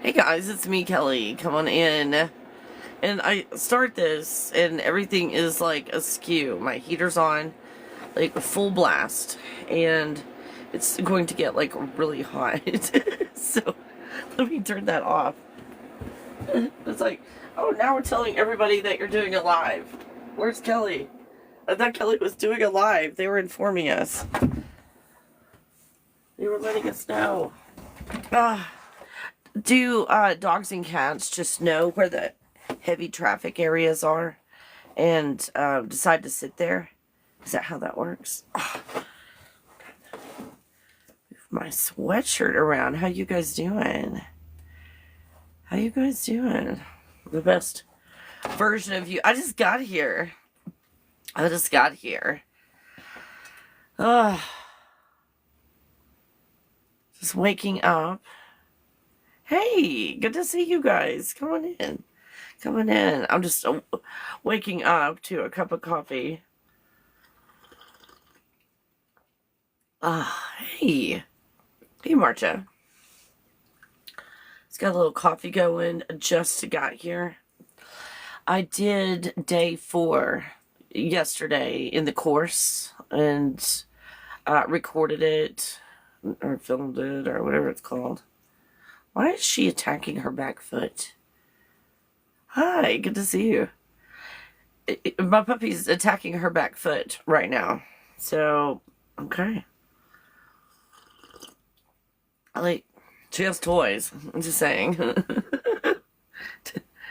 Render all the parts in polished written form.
Hey guys, it's me, Kelly. Come on in. And I start this, and everything is like askew. My heater's on, like full blast, and it's going to get like really hot. So let me turn that off. It's like, oh, now we're telling everybody that you're doing a live. Where's Kelly? I thought Kelly was doing a live. They were informing us. They were letting us know. Do dogs and cats just know where the heavy traffic areas are and decide to sit there? Is that how that works? Oh, move my sweatshirt around. How you guys doing? How you guys doing? The best version of you. I just got here. Just waking up. Hey, good to see you guys. Come on in. Come on in. I'm just waking up to a cup of coffee. Hey. Hey, Marcia. It's got a little coffee going. Just got here. I did day 4 yesterday in the course and recorded it or filmed it or whatever it's called. Why is she attacking her back foot? Hi, good to see you. My puppy's attacking her back foot right now. So, okay. She has toys. I'm just saying.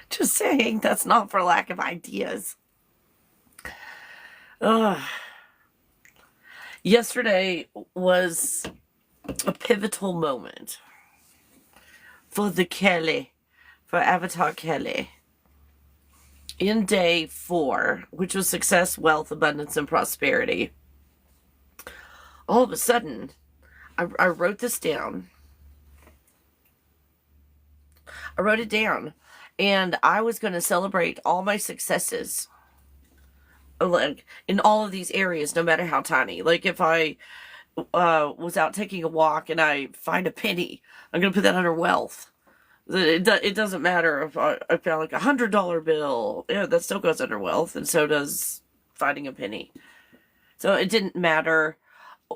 Just saying, that's not for lack of ideas. Yesterday was a pivotal moment for the Kelly, for Avatar Kelly. In day 4, which was success, wealth, abundance, and prosperity, all of a sudden, I wrote this down. I wrote it down, and I was going to celebrate all my successes, like in all of these areas, no matter how tiny. Like if I was out taking a walk and I find a penny, I'm going to put that under wealth. It doesn't matter if I found like $100 bill. Yeah, that still goes under wealth, and so does finding a penny. So it didn't matter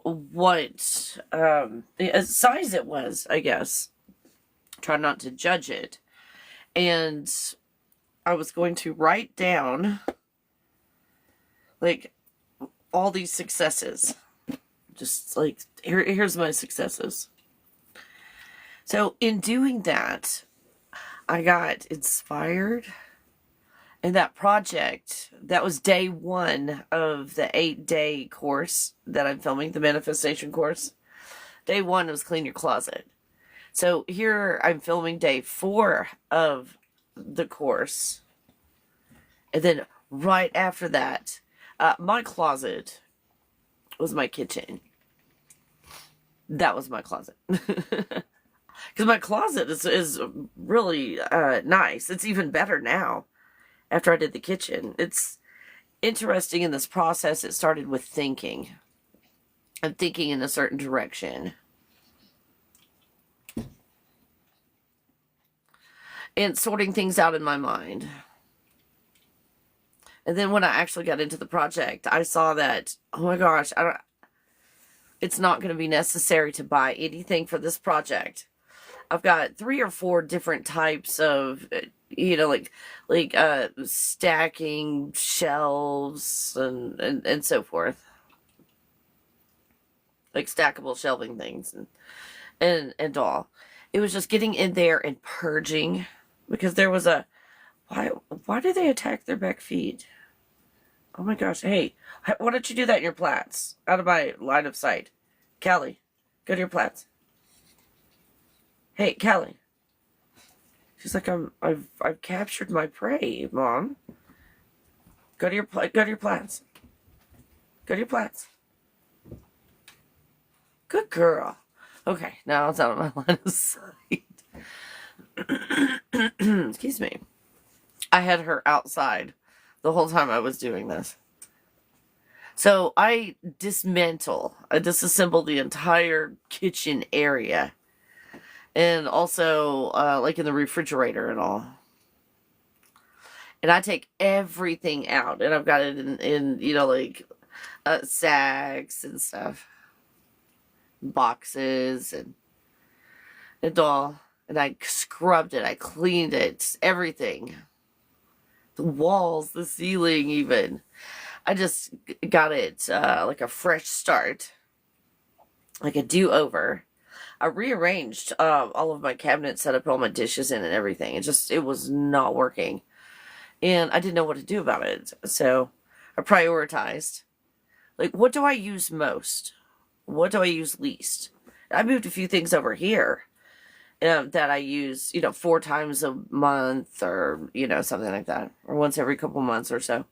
what size it was, I guess. Try not to judge it. And I was going to write down like all these successes. Just like, here's my successes. So in doing that, I got inspired. And that project, that was day 1 of the 8-day course that I'm filming, the manifestation course. Day 1 was clean your closet. So here I'm filming day 4 of the course. And then right after that, my closet was my kitchen. That was my closet. Because my closet is really nice. It's even better now after I did the kitchen. It's interesting in this process. It started with thinking. I'm thinking in a certain direction. And sorting things out in my mind. And then when I actually got into the project, I saw that, oh my gosh, it's not going to be necessary to buy anything for this project. I've got 3 or 4 different types of, like stacking shelves and so forth. Like stackable shelving things and all. It was just getting in there and purging, because there was why do they attack their back feet? Oh my gosh, hey, why don't you do that in your plats? Out of my line of sight. Callie, go to your plats. Hey, Callie. She's like, I've captured my prey, Mom. Go to your plats. Go to your plats. Good girl. Okay, now it's out of my line of sight. Excuse me. I had her outside the whole time I was doing this. So I disassemble the entire kitchen area. and also like in the refrigerator and all. And I take everything out, and I've got it in like sacks and stuff, boxes and all. And I scrubbed it, I cleaned it, everything. The walls, the ceiling, even. I just got it like a fresh start, like a do-over. I rearranged all of my cabinets, set up all my dishes in and everything. It was not working. And I didn't know what to do about it. So I prioritized. Like, what do I use most? What do I use least? I moved a few things over here that I use, 4 times a month or, something like that. Or once every couple months or so.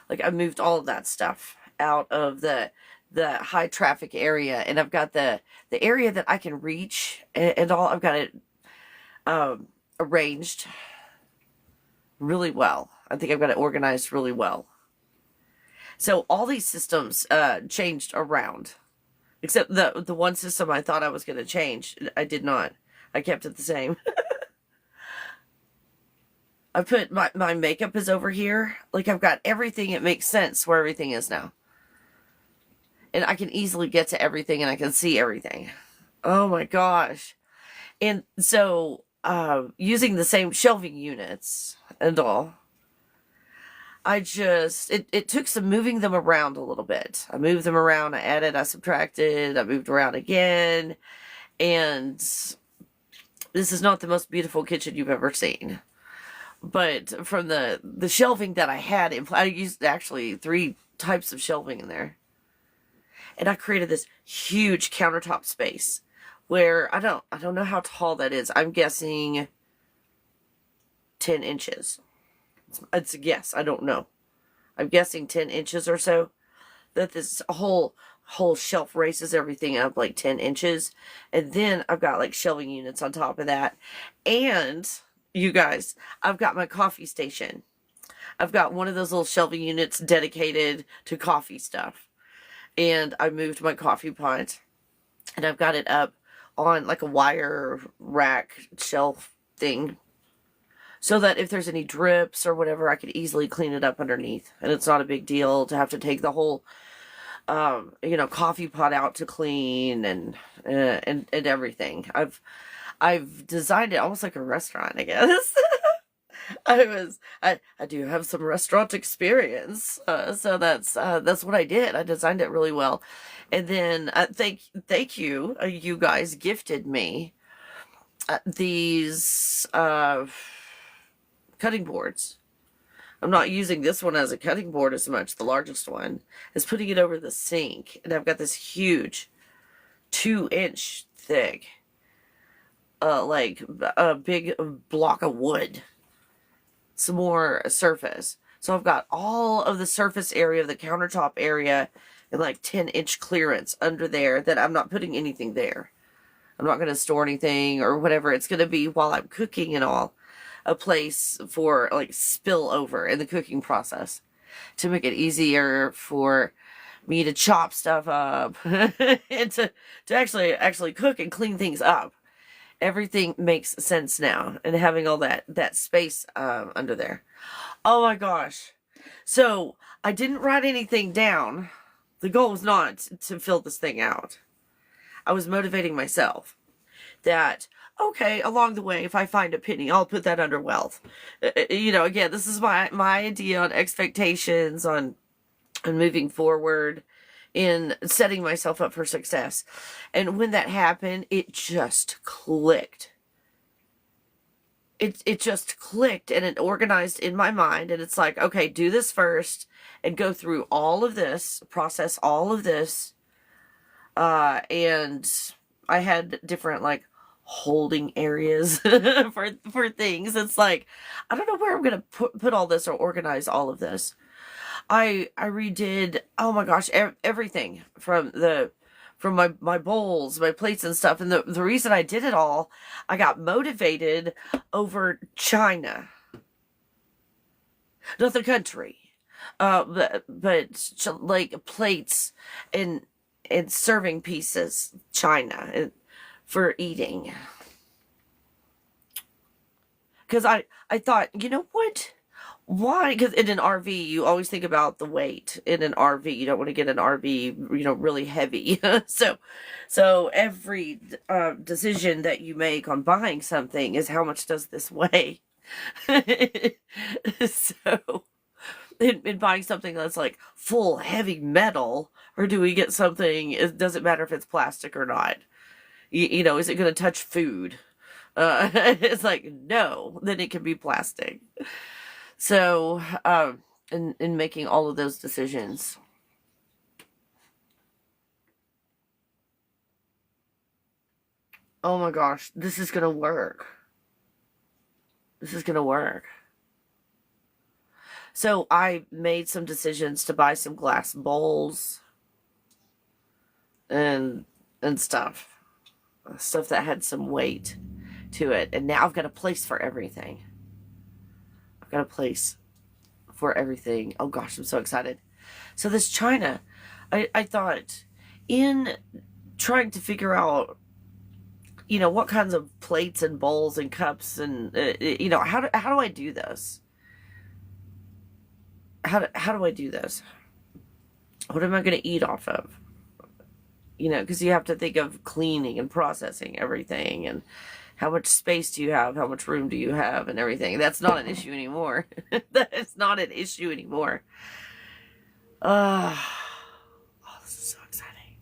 Like, I moved all of that stuff out of the high traffic area. And I've got the area that I can reach and all. I've got it arranged really well. I think I've got it organized really well. So all these systems changed around. Except the one system I thought I was going to change, I did not. I kept it the same. I put my makeup is over here. Like, I've got everything. It makes sense where everything is now. And I can easily get to everything and I can see everything. Oh my gosh. And so, using the same shelving units and all, it took some moving them around a little bit. I moved them around, I added, I subtracted, I moved around again. And this is not the most beautiful kitchen you've ever seen. But from the shelving that I had, I used actually 3 types of shelving in there. And I created this huge countertop space where I don't know how tall that is. I'm guessing 10 inches. It's a guess. I don't know. I'm guessing 10 inches or so. That this whole shelf raises everything up like 10 inches. And then I've got like shelving units on top of that. And you guys, I've got my coffee station. I've got one of those little shelving units dedicated to coffee stuff. And I moved my coffee pot. And I've got it up on like a wire rack shelf thing. So that if there's any drips or whatever, I could easily clean it up underneath. And it's not a big deal to have to take the whole, coffee pot out to clean and everything. I've designed it almost like a restaurant, I guess. I do have some restaurant experience, so that's what I did. I designed it really well, and then thank you, you guys gifted me these cutting boards. I'm not using this one as a cutting board as much. The largest one is putting it over the sink, and I've got this huge 2-inch thick, like a big block of wood. Some more surface. So I've got all of the surface area of the countertop area and like 10-inch clearance under there that I'm not putting anything there. I'm not going to store anything or whatever. It's going to be, while I'm cooking and all, a place for like spill over in the cooking process to make it easier for me to chop stuff up and to actually cook and clean things up. Everything makes sense now, and having all that space under there. Oh my gosh. So I didn't write anything down. The goal was not to fill this thing out. I was motivating myself that, okay, along the way, if I find a penny, I'll put that under wealth. Again, this is my idea on expectations, on moving forward, in setting myself up for success. And when that happened, it just clicked. It just clicked, and it organized in my mind. And it's like, okay, do this first and go through all of this, process all of this. And I had different like holding areas for things. It's like, I don't know where I'm going to put all this or organize all of this. I redid, oh my gosh, everything from my bowls, my plates and stuff. And the reason I did it all, I got motivated over China. Not the country. But like plates and serving pieces, China, for eating. Because I thought, you know what? Why? Because in an RV, you always think about the weight in an RV. You don't want to get an RV, really heavy. So every decision that you make on buying something is how much does this weigh? So in buying something that's like full heavy metal, or do we get something? It doesn't matter if it's plastic or not. Is it going to touch food? It's like, no, then it can be plastic. So, in making all of those decisions. Oh my gosh, this is going to work. This is going to work. So I made some decisions to buy some glass bowls and stuff. Stuff that had some weight to it. And now I've got a place for everything. I've got a place for everything. Oh gosh, I'm so excited. So this china, I thought, in trying to figure out, what kinds of plates and bowls and cups and, how do I do this? How do I do this? What am I going to eat off of? Because you have to think of cleaning and processing everything, and how much space do you have? How much room do you have? And everything. That's not an issue anymore. That is not an issue anymore. Oh, this is so exciting.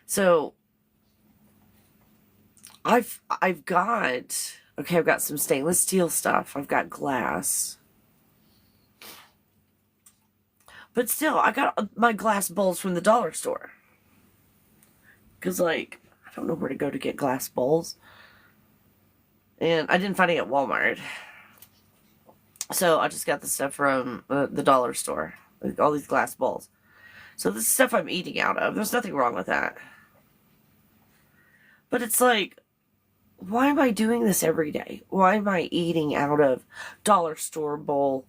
So I've got some stainless steel stuff. I've got glass. But still, I got my glass bowls from the dollar store. Because, I don't know where to go to get glass bowls. And I didn't find it at Walmart. So I just got the stuff from the dollar store. All these glass bowls. So this is stuff I'm eating out of. There's nothing wrong with that. But it's like, why am I doing this every day? Why am I eating out of dollar store bowl?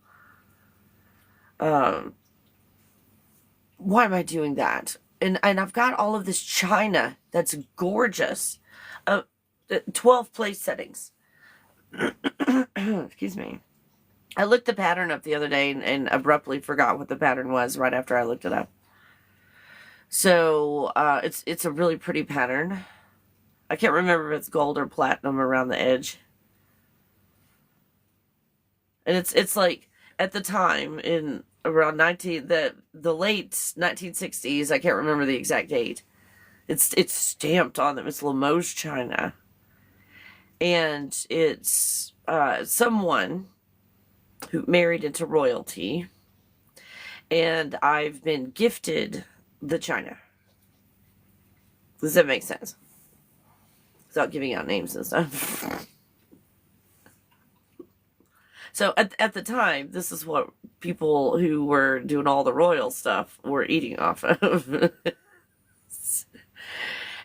Why am I doing that? And I've got all of this china that's gorgeous. 12 place settings. Excuse me. I looked the pattern up the other day and abruptly forgot what the pattern was right after I looked it up. So it's a really pretty pattern. I can't remember if it's gold or platinum around the edge. And it's like, at the time, in around the late 1960s, I can't remember the exact date. It's stamped on them. It's Limoges china, and it's someone who married into royalty, and I've been gifted the china. Does that make sense? Without giving out names and stuff. So at the time, this is what people who were doing all the royal stuff were eating off of.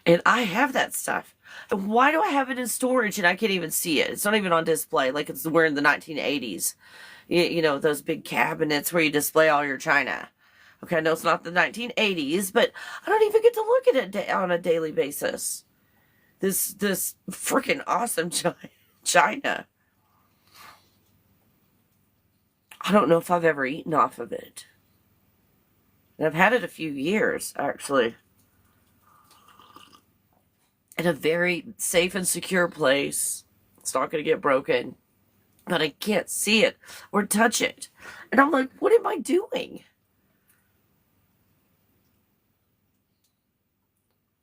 And I have that stuff. Why do I have it in storage and I can't even see it? It's not even on display. Like we're in the 1980s. Those big cabinets where you display all your china. Okay, I know it's not the 1980s, but I don't even get to look at it on a daily basis. This freaking awesome china. I don't know if I've ever eaten off of it. And I've had it a few years, actually. In a very safe and secure place. It's not going to get broken. But I can't see it or touch it. And I'm like, what am I doing?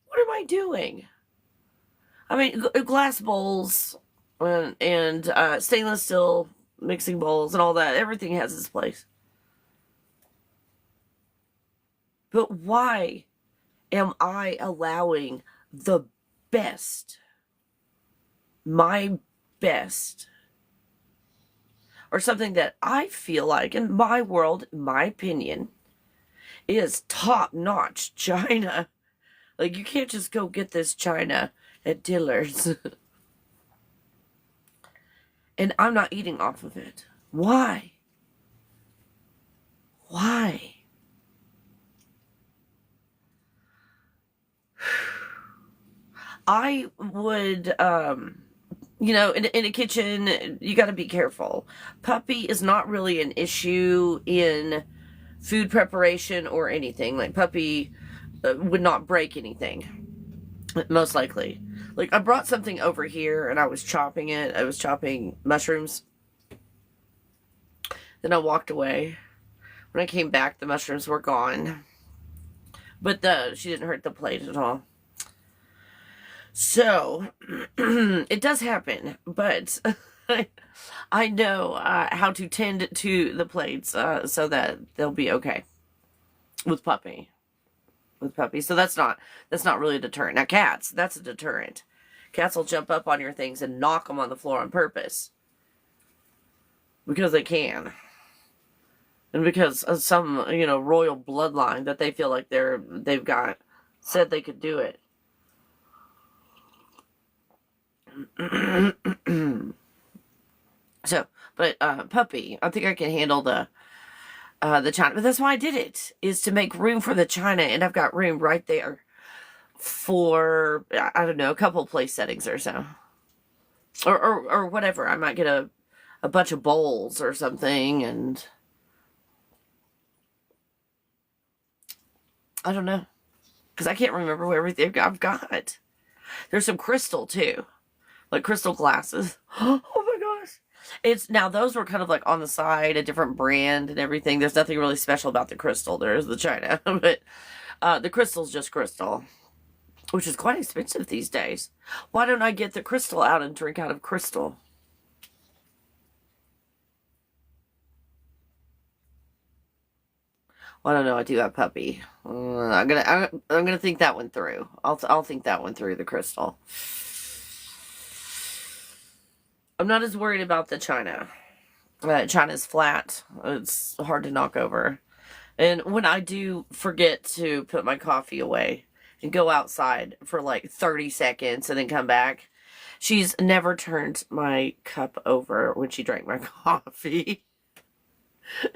What am I doing? I mean, glass bowls and stainless steel mixing bowls and all that. Everything has its place. But why am I allowing the best, my best, or something that I feel like, in my world, in my opinion, is top-notch china? Like, you can't just go get this china at Dillard's. And I'm not eating off of it. Why? Why? I would, in a kitchen, you got to be careful. Puppy is not really an issue in food preparation or anything. Like, puppy would not break anything, most likely. Like, I brought something over here and I was chopping it. I was chopping mushrooms. Then I walked away. When I came back, the mushrooms were gone. But she didn't hurt the plate at all. So, it does happen, but I know how to tend to the plates so that they'll be okay with puppy. With puppy. So that's not really a deterrent. Now cats, that's a deterrent. Cats will jump up on your things and knock them on the floor on purpose. Because they can. And because of some, royal bloodline that they feel like they've got said they could do it. So, but puppy, I think I can handle the china. But that's why I did it, is to make room for the china, and I've got room right there for, I don't know, a couple place settings or so. Or whatever. I might get a bunch of bowls or something, and I don't know. Because I can't remember what everything I've got. There's some crystal, too. Like crystal glasses. Oh my gosh. Now those were kind of like on the side, a different brand and everything. There's nothing really special about the crystal. There's the china. But the crystal's just crystal. Which is quite expensive these days. Why don't I get the crystal out and drink out of crystal? Well, I don't know. I do have puppy. I'm gonna think that one through. I'll think that one through, the crystal. I'm not as worried about the china. China's flat. It's hard to knock over. And when I do forget to put my coffee away and go outside for like 30 seconds and then come back, she's never turned my cup over when she drank my coffee.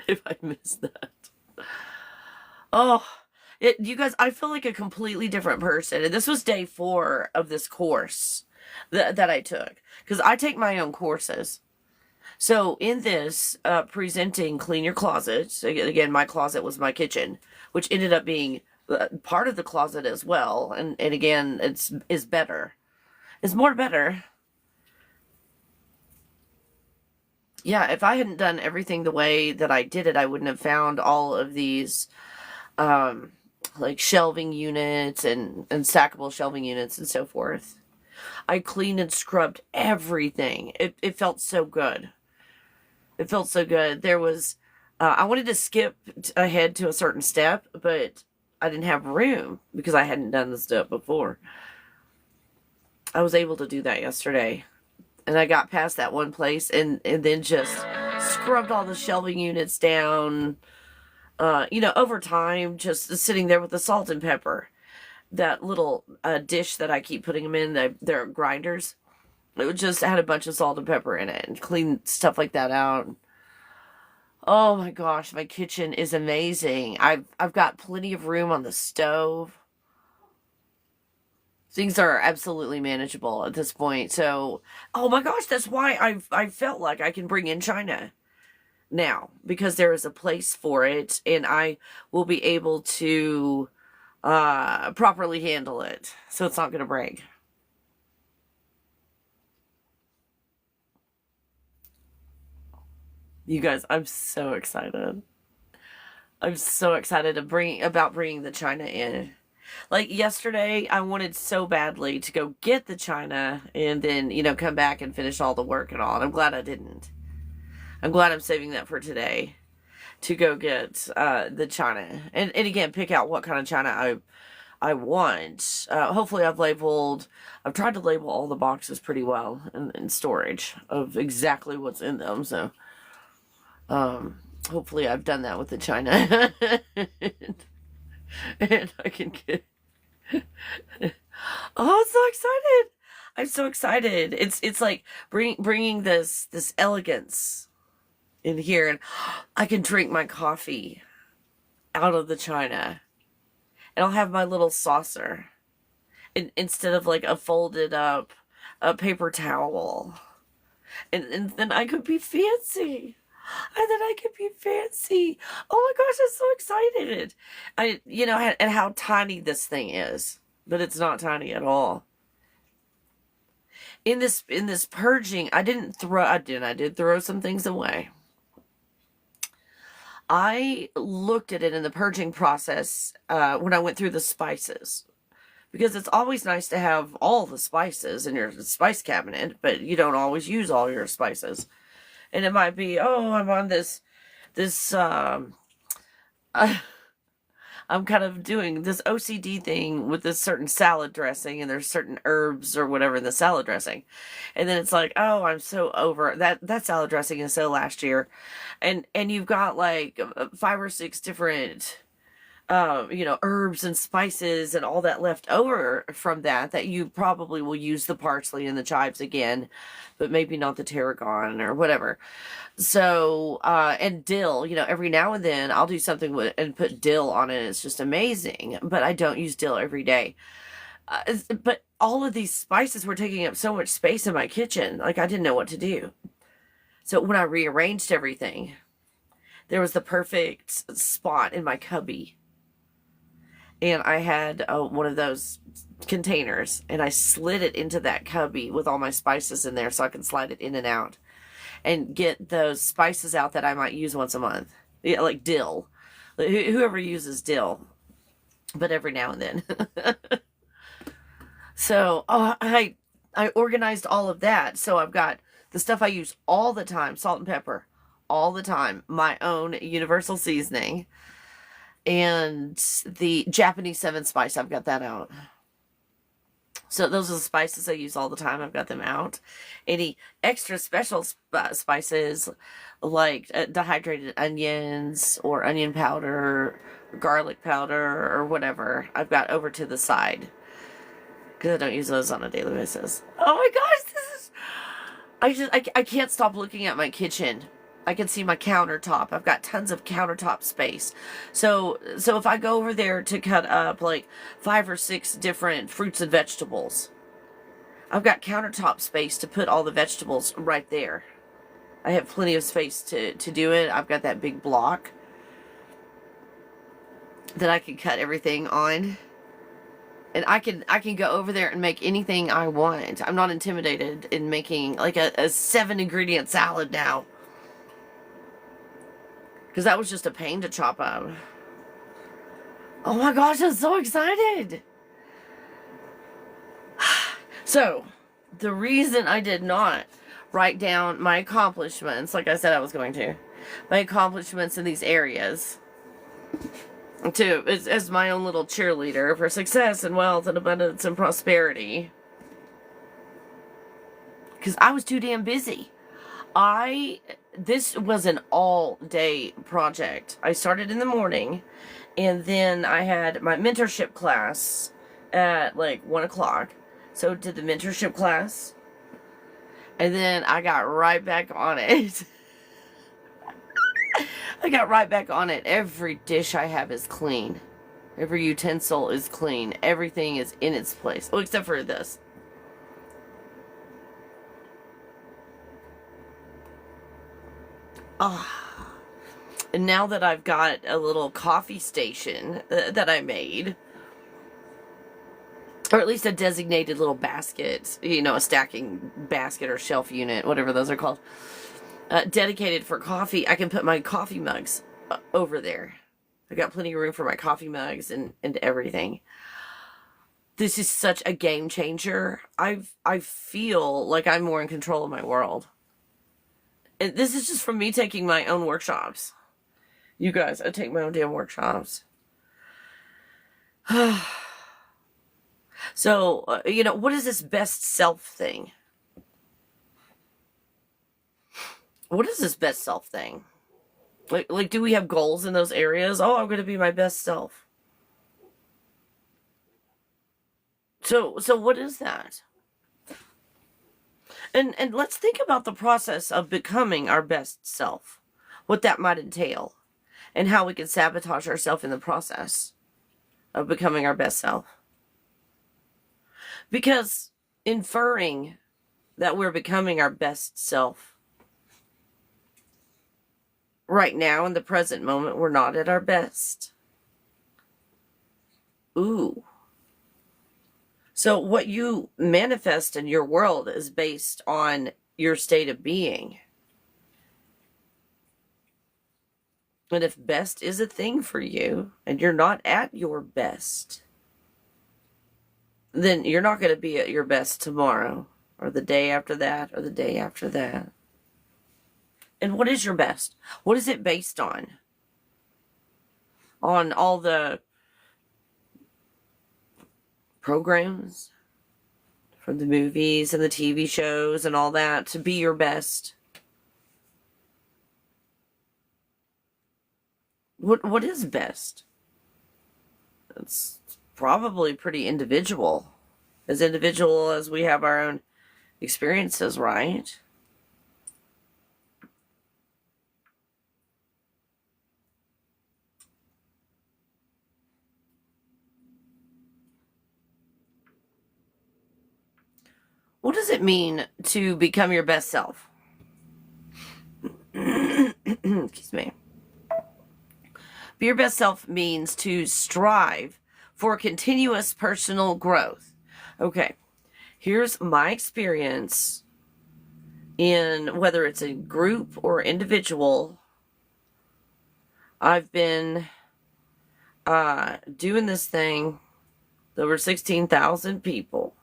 If I missed that. Oh, you guys, I feel like a completely different person. And this was day 4 of this course that I took. Because I take my own courses. So in this, presenting Clean Your Closet, again, my closet was my kitchen, which ended up being part of the closet as well. And again, is better. It's more better. Yeah, if I hadn't done everything the way that I did it, I wouldn't have found all of these like shelving units and stackable shelving units and so forth. I cleaned and scrubbed everything. It felt so good. It felt so good. There was, I wanted to skip ahead to a certain step, but I didn't have room because I hadn't done the step before. I was able to do that yesterday. And I got past that one place and then just scrubbed all the shelving units down. Over time, just sitting there with the salt and pepper. That little dish that I keep putting them in, they're grinders. It just had a bunch of salt and pepper in it and clean stuff like that out. Oh my gosh, my kitchen is amazing. I've got plenty of room on the stove. Things are absolutely manageable at this point. So, oh my gosh, that's why I felt like I can bring in china now, because there is a place for it and I will be able to properly handle it so it's not going to break. You guys, I'm so excited. I'm so excited about bringing the china in. Like yesterday, I wanted so badly to go get the china and then, come back and finish all the work and all. And I'm glad I didn't. I'm glad I'm saving that for today to go get the china. And again, pick out what kind of china I want. Hopefully I've tried to label all the boxes pretty well in storage of exactly what's in them. So, hopefully I've done that with the china. And I can get... Oh, I'm so excited. I'm so excited. It's like bringing this elegance in here, and I can drink my coffee out of the china. And I'll have my little saucer. instead of like a folded up a paper towel. And then I could be fancy. And then I could be fancy. Oh my gosh, I'm so excited. And how tiny this thing is. But it's not tiny at all. In this purging, I did throw some things away. I looked at it in the purging process when I went through the spices. Because it's always nice to have all the spices in your spice cabinet, but you don't always use all your spices. And it might be, oh, I'm on this I'm kind of doing this OCD thing with this certain salad dressing, and there's certain herbs or whatever in the salad dressing. And then it's like, oh, I'm so over that salad dressing is so last year. And you've got like 5 or 6 different herbs and spices and all that left over from that you probably will use the parsley and the chives again, but maybe not the tarragon or whatever. So, and dill, every now and then I'll do something and put dill on it. It's just amazing, but I don't use dill every day. But all of these spices were taking up so much space in my kitchen. Like I didn't know what to do. So when I rearranged everything, there was the perfect spot in my cubby. And I had one of those containers, and I slid it into that cubby with all my spices in there so I can slide it in and out and get those spices out that I might use once a month. Yeah, like dill. Whoever uses dill, but every now and then. So I organized all of that. So I've got the stuff I use all the time, salt and pepper, all the time, my own universal seasoning. And the Japanese 7 spice, I've got that out. So those are the spices I use all the time. I've got them out. Any extra special spices like dehydrated onions or onion powder, garlic powder, or whatever, I've got over to the side. Because I don't use those on a daily basis. Oh my gosh, I can't stop looking at my kitchen. I can see my countertop. I've got tons of countertop space. So if I go over there to cut up like 5 or 6 different fruits and vegetables, I've got countertop space to put all the vegetables right there. I have plenty of space to do it. I've got that big block that I can cut everything on. And I can go over there and make anything I want. I'm not intimidated in making like a 7-ingredient salad now. Because that was just a pain to chop up. Oh my gosh, I'm so excited. So, the reason I did not write down my accomplishments, like I said I was going to, my accomplishments in these areas, as my own little cheerleader for success and wealth and abundance and prosperity. Because I was too damn busy. This was an all-day project. I started in the morning, and then I had my mentorship class at like 1 o'clock. So did the mentorship class, and then I got right back on it. I got right back on it. Every dish I have is clean. Every utensil is clean. Everything is in its place. Oh, except for this. And now that I've got a little coffee station that I made, or at least a designated little basket, a stacking basket or shelf unit, whatever those are called, dedicated for coffee, I can put my coffee mugs over there. I got plenty of room for my coffee mugs and everything. This is such a game changer. I feel like I'm more in control of my world. And this is just from me taking my own workshops. You guys, I take my own damn workshops. So, what is this best self thing? What is this best self thing? Like, do we have goals in those areas? Oh, I'm going to be my best self. So what is that? And let's think about the process of becoming our best self. What that might entail. And how we can sabotage ourselves in the process of becoming our best self. Because inferring that we're becoming our best self. Right now, in the present moment, we're not at our best. Ooh. So what you manifest in your world is based on your state of being. And if best is a thing for you, and you're not at your best, then you're not going to be at your best tomorrow, or the day after that, or the day after that. And what is your best? What is it based on? On all the programs from the movies and the TV shows and all that to be your best. What is best? It's probably pretty individual. As individual as we have our own experiences, right? What does it mean to become your best self? Excuse me. Be your best self means to strive for continuous personal growth. Okay, here's my experience in whether it's a group or individual. I've been doing this thing with over 16,000 people.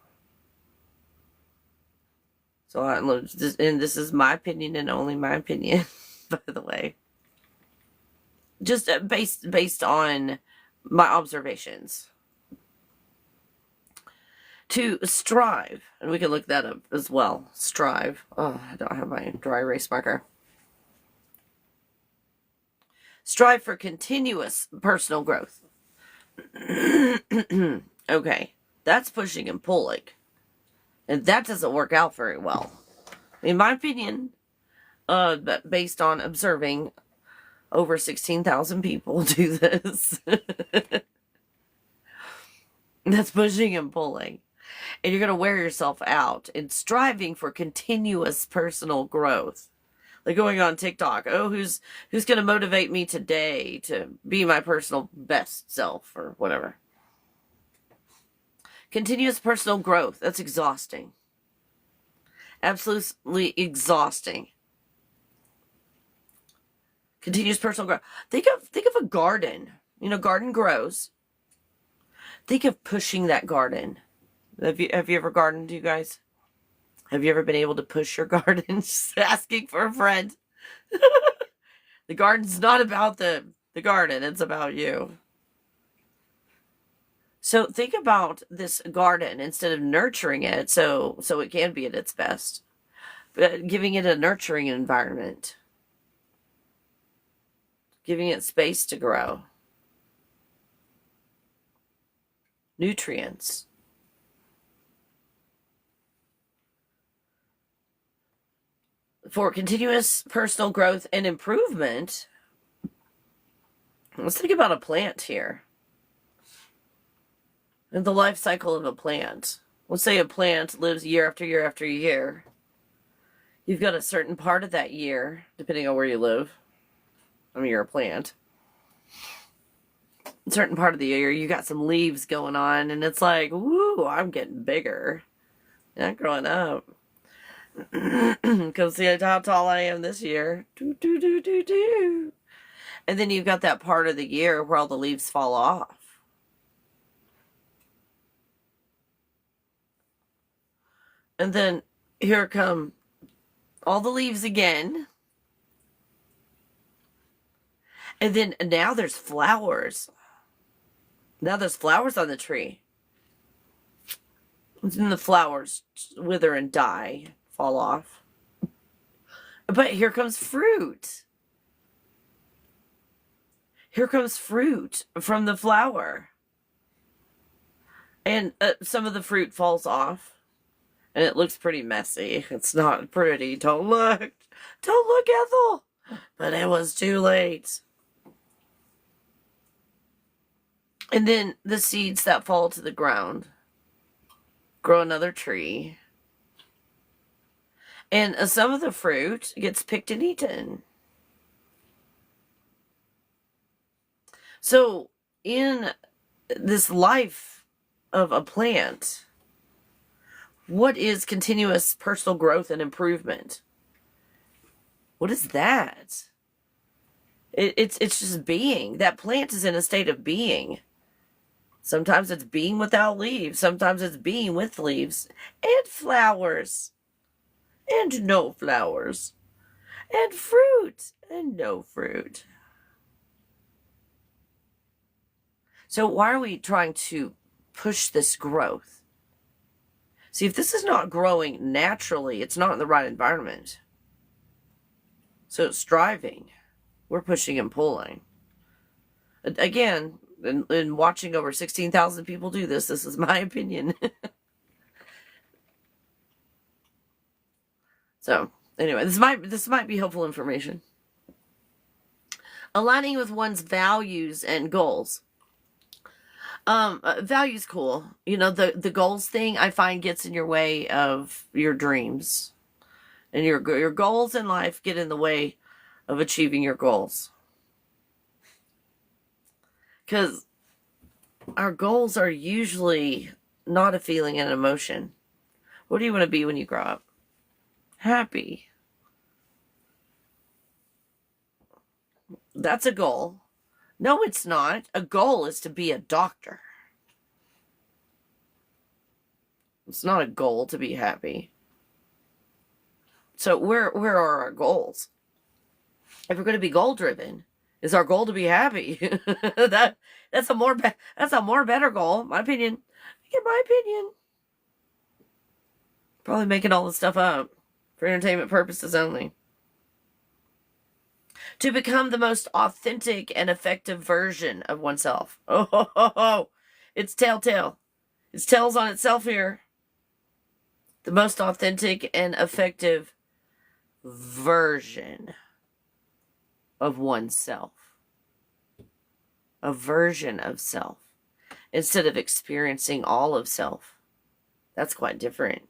So, and this is my opinion and only my opinion, by the way. Just based on my observations. To strive, and we can look that up as well. Strive. Oh, I don't have my dry erase marker. Strive for continuous personal growth. Okay, that's pushing and pulling. And that doesn't work out very well. In my opinion, but based on observing over 16,000 people do this. That's pushing and pulling. And you're going to wear yourself out in striving for continuous personal growth. Like going on TikTok. Oh, who's going to motivate me today to be my personal best self or whatever. Continuous personal growth. That's exhausting. Absolutely exhausting. Continuous personal growth. Think of a garden. You know, garden grows. Think of pushing that garden. Have you ever gardened, you guys? Have you ever been able to push your garden? Just asking for a friend. The garden's not about the garden. It's about you. So think about this garden instead of nurturing it so it can be at its best. But giving it a nurturing environment. Giving it space to grow. Nutrients. For continuous personal growth and improvement, let's think about a plant here. And the life cycle of a plant. Let's say a plant lives year after year after year. You've got a certain part of that year, depending on where you live. I mean, you're a plant. A certain part of the year, you got some leaves going on, and it's like, woo, I'm getting bigger. Not growing up. Come see how tall I am this year. And then you've got that part of the year where all the leaves fall off. And then here come all the leaves again. And then now there's flowers. Now there's flowers on the tree. And then the flowers wither and die, fall off. But here comes fruit. Here comes fruit from the flower. And some of the fruit falls off. And it looks pretty messy. It's not pretty. Don't look. Don't look, Ethel. But it was too late. And then the seeds that fall to the ground. grow another tree. And some of the fruit gets picked and eaten. So in this life of a plant, what is continuous personal growth and improvement? What is that? It's just being. That plant is in a state of being. Sometimes it's being without leaves. Sometimes it's being with leaves and flowers and no flowers and fruit and no fruit. So why are we trying to push this growth? See, if this is not growing naturally, it's not in the right environment. So it's striving. We're pushing and pulling. Again, in watching over 16,000 people do this, this is my opinion. So, anyway, this might be helpful information. Aligning with one's values and goals. Value's cool. You know, the goals thing I find gets in your way of your dreams. And your goals in life get in the way of achieving your goals. Because our goals are usually not a feeling and an emotion. What do you want to be when you grow up? Happy. That's a goal. No, it's not. A goal is to be a doctor. It's not a goal to be happy. So where are our goals? If we're going to be goal driven, is our goal to be happy? that's a more better goal, my opinion. In my opinion. Probably making all this stuff up for entertainment purposes only. To become the most authentic and effective version of oneself. Oh, it's telltale. It's tells on itself here. The most authentic and effective version of oneself. A version of self. Instead of experiencing all of self. That's quite different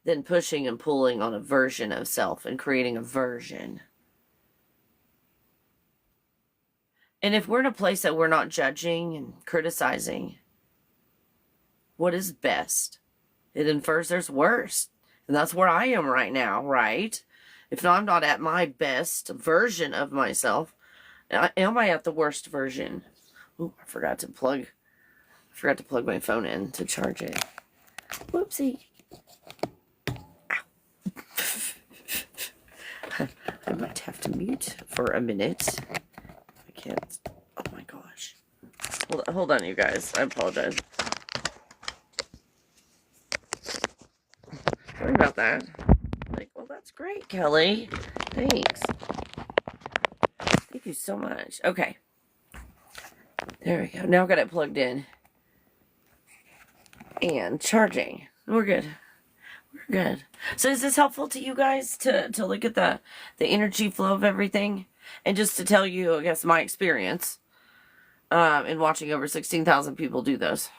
than pushing and pulling on a version of self and creating a version. And if we're in a place that we're not judging and criticizing, what is best? It infers there's worse. And that's where I am right now, right? If I'm not at my best version of myself, am I at the worst version? Oh, I forgot to plug my phone in to charge it. Whoopsie. I might have to mute for a minute. I can't. Oh my gosh. Hold on, you guys. I apologize. Sorry about that. Well, that's great, Kelly. Thanks. Thank you so much. Okay. There we go. Now I've got it plugged in. And charging. We're good. We're good. So is this helpful to you guys to look at the energy flow of everything? And just to tell you, I guess, my experience in watching over 16,000 people do this.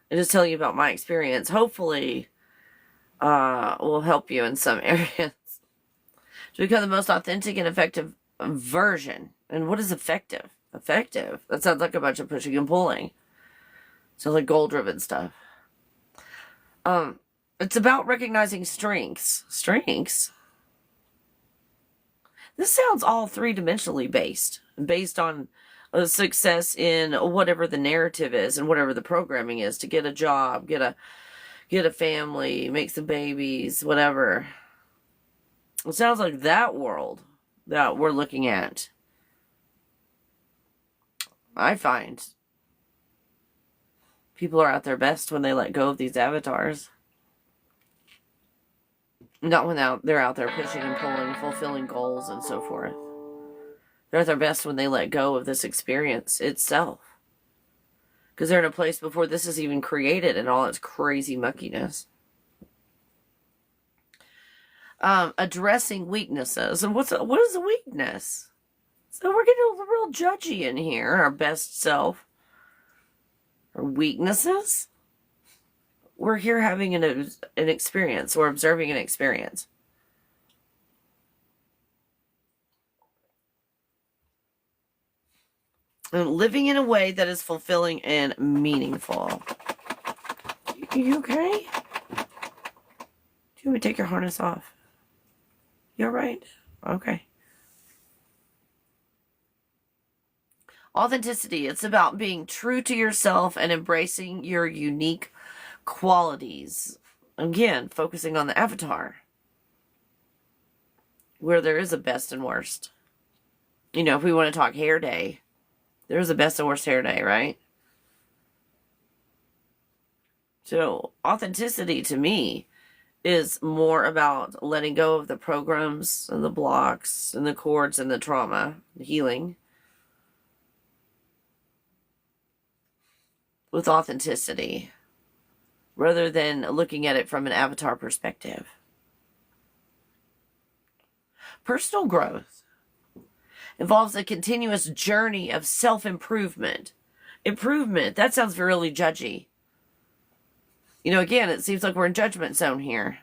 And just tell you about my experience. Hopefully will help you in some areas. To become the most authentic and effective version. And what is effective? Effective? That sounds like a bunch of pushing and pulling. So like goal-driven stuff. It's about recognizing strengths. Strengths? This sounds all three-dimensionally based on success in whatever the narrative is and whatever the programming is to get a job, get a family, make some babies, whatever. It sounds like that world that we're looking at. I find people are at their best when they let go of these avatars. Not when they're out there pushing and pulling, fulfilling goals and so forth. They're at their best when they let go of this experience itself. Because they're in a place before this is even created and all its crazy muckiness. Addressing weaknesses. And what is a weakness? So we're getting a little real judgy in here, our best self. or weaknesses. We're here having an experience or observing an experience. And living in a way that is fulfilling and meaningful. Are you okay? Do you want me to take your harness off? You all right? Okay. Authenticity. It's about being true to yourself and embracing your unique qualities. Again, focusing on the avatar, where there is a best and worst. You know, if we want to talk hair day, there's a best and worst hair day, right? So authenticity to me is more about letting go of the programs and the blocks and the cords and the trauma, the healing, with authenticity, rather than looking at it from an avatar perspective. Personal growth involves a continuous journey of self-improvement. Improvement, that sounds really judgy. You know, again, it seems like we're in judgment zone here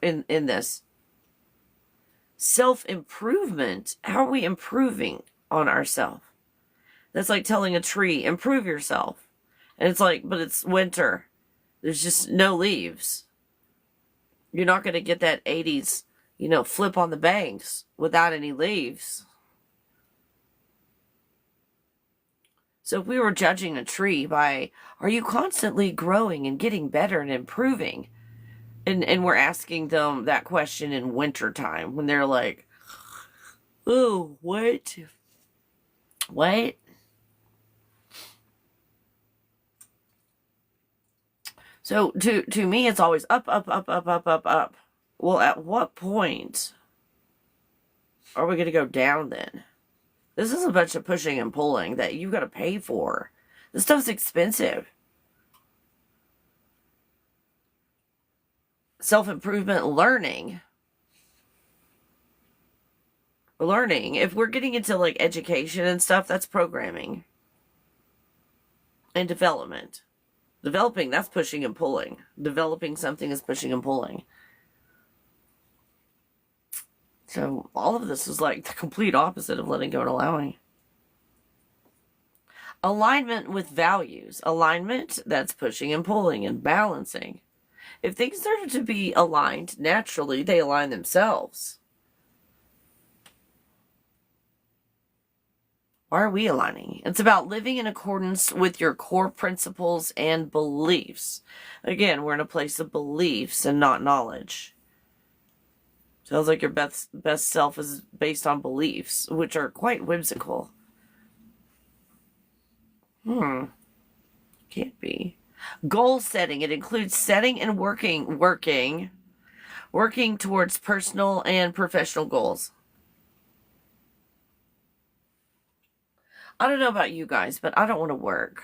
in this. Self-improvement, how are we improving on ourselves? That's like telling a tree, improve yourself. And it's like, but it's winter. There's just no leaves. You're not going to get that 80s, you know, flip on the banks without any leaves. So if we were judging a tree by, are you constantly growing and getting better and improving? And we're asking them that question in wintertime when they're like, oh, what? What? So to me, it's always up, up, up, up, up, up, up. Well, at what point are we going to go down then? This is a bunch of pushing and pulling that you've got to pay for. This stuff's expensive. Self-improvement, learning. If we're getting into like education and stuff, that's programming. And development. Developing, that's pushing and pulling. Developing something is pushing and pulling. So all of this is like the complete opposite of letting go and allowing. Alignment with values. Alignment, that's pushing and pulling and balancing. If things are to be aligned, naturally, they align themselves. Why are we aligning? It's about living in accordance with your core principles and beliefs. Again, we're in a place of beliefs and not knowledge. Sounds like your best self is based on beliefs, which are quite whimsical. Can't be. Goal setting. It includes setting and working towards personal and professional goals. I don't know about you guys, but I don't want to work.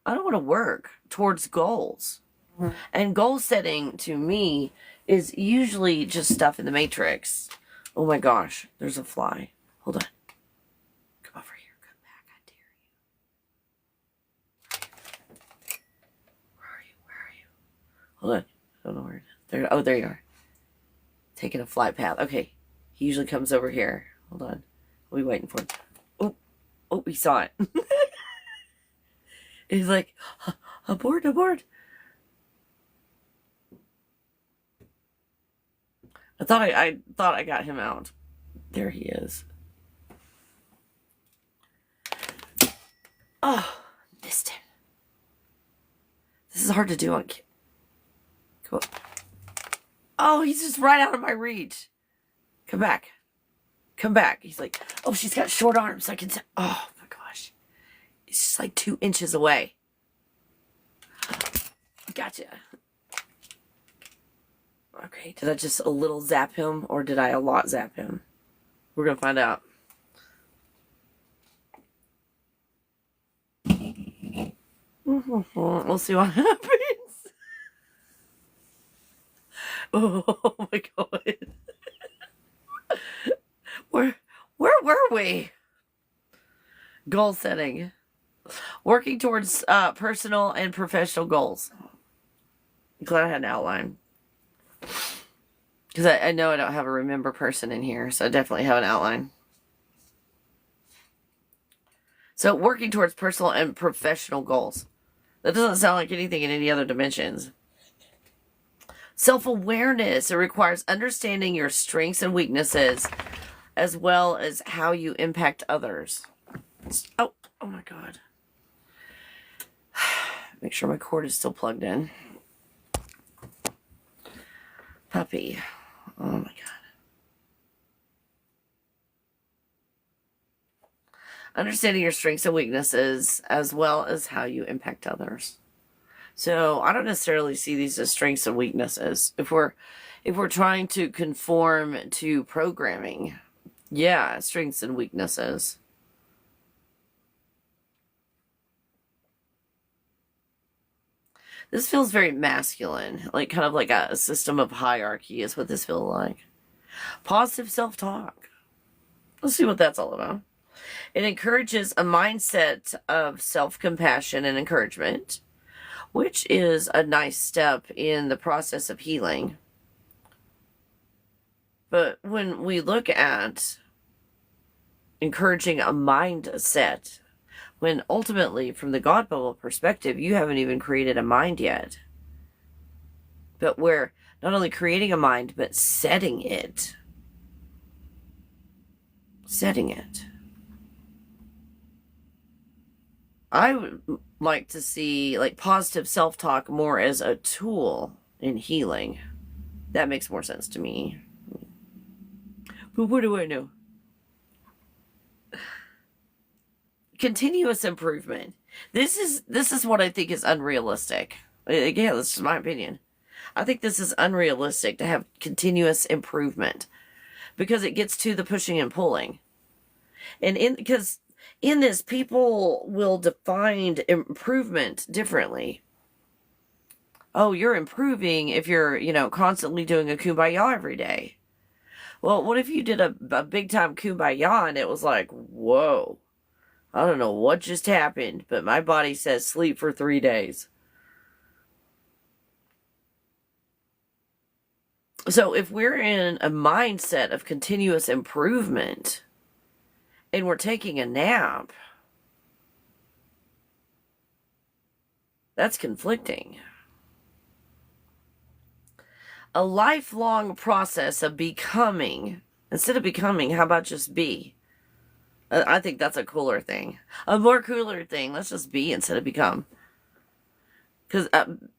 I don't want to work towards goals. And goal setting to me is usually just stuff in the matrix. Oh my gosh, there's a fly. Hold on. Come over here. Come back. I dare you. Where are you? Where are you? Hold on. I don't know where it is. There. Oh, there you are. Taking a flight path. Okay. He usually comes over here. Hold on. What are we waiting for? Oh, he saw it. He's like, aboard, aboard. I thought I got him out. There he is. Oh, missed him. This is hard to do on kid. Cool. Oh, he's just right out of my reach. Come back. Come back. He's like, oh, she's got short arms. I can tell. Oh my gosh. He's just like 2 inches away. Gotcha. Okay, did I just a little zap him or did I a lot zap him? We're going to find out. We'll see what happens. Oh my god. Where were we? Goal setting. Working towards personal and professional goals. I'm glad I had an outline. Because I know I don't have a remember person in here, so I definitely have an outline. So working towards personal and professional goals. That doesn't sound like anything in any other dimensions. Self-awareness. It requires understanding your strengths and weaknesses, as well as how you impact others. Oh my God. Make sure my cord is still plugged in. Puppy. Oh my God. Understanding your strengths and weaknesses, as well as how you impact others. So I don't necessarily see these as strengths and weaknesses. If we're trying to conform to programming, yeah, strengths and weaknesses. This feels very masculine, like kind of like a system of hierarchy is what this feels like. Positive self-talk. Let's see what that's all about. It encourages a mindset of self-compassion and encouragement, which is a nice step in the process of healing. But when we look at encouraging a mindset, when ultimately, from the God bubble perspective, you haven't even created a mind yet. But we're not only creating a mind, but setting it. Setting it. I would like to see like positive self-talk more as a tool in healing. That makes more sense to me. But what do I know? Continuous improvement. This is what I think is unrealistic. Again, this is my opinion. I think this is unrealistic to have continuous improvement because it gets to the pushing and pulling. And because in this, people will define improvement differently. Oh, you're improving if you're, constantly doing a kumbaya every day. Well, what if you did a big time kumbaya and it was like, whoa, I don't know what just happened, but my body says sleep for 3 days. So if we're in a mindset of continuous improvement and we're taking a nap, that's conflicting. A lifelong process of becoming. Instead of becoming, how about just be? I think that's a cooler thing. A more cooler thing. Let's just be instead of become. Because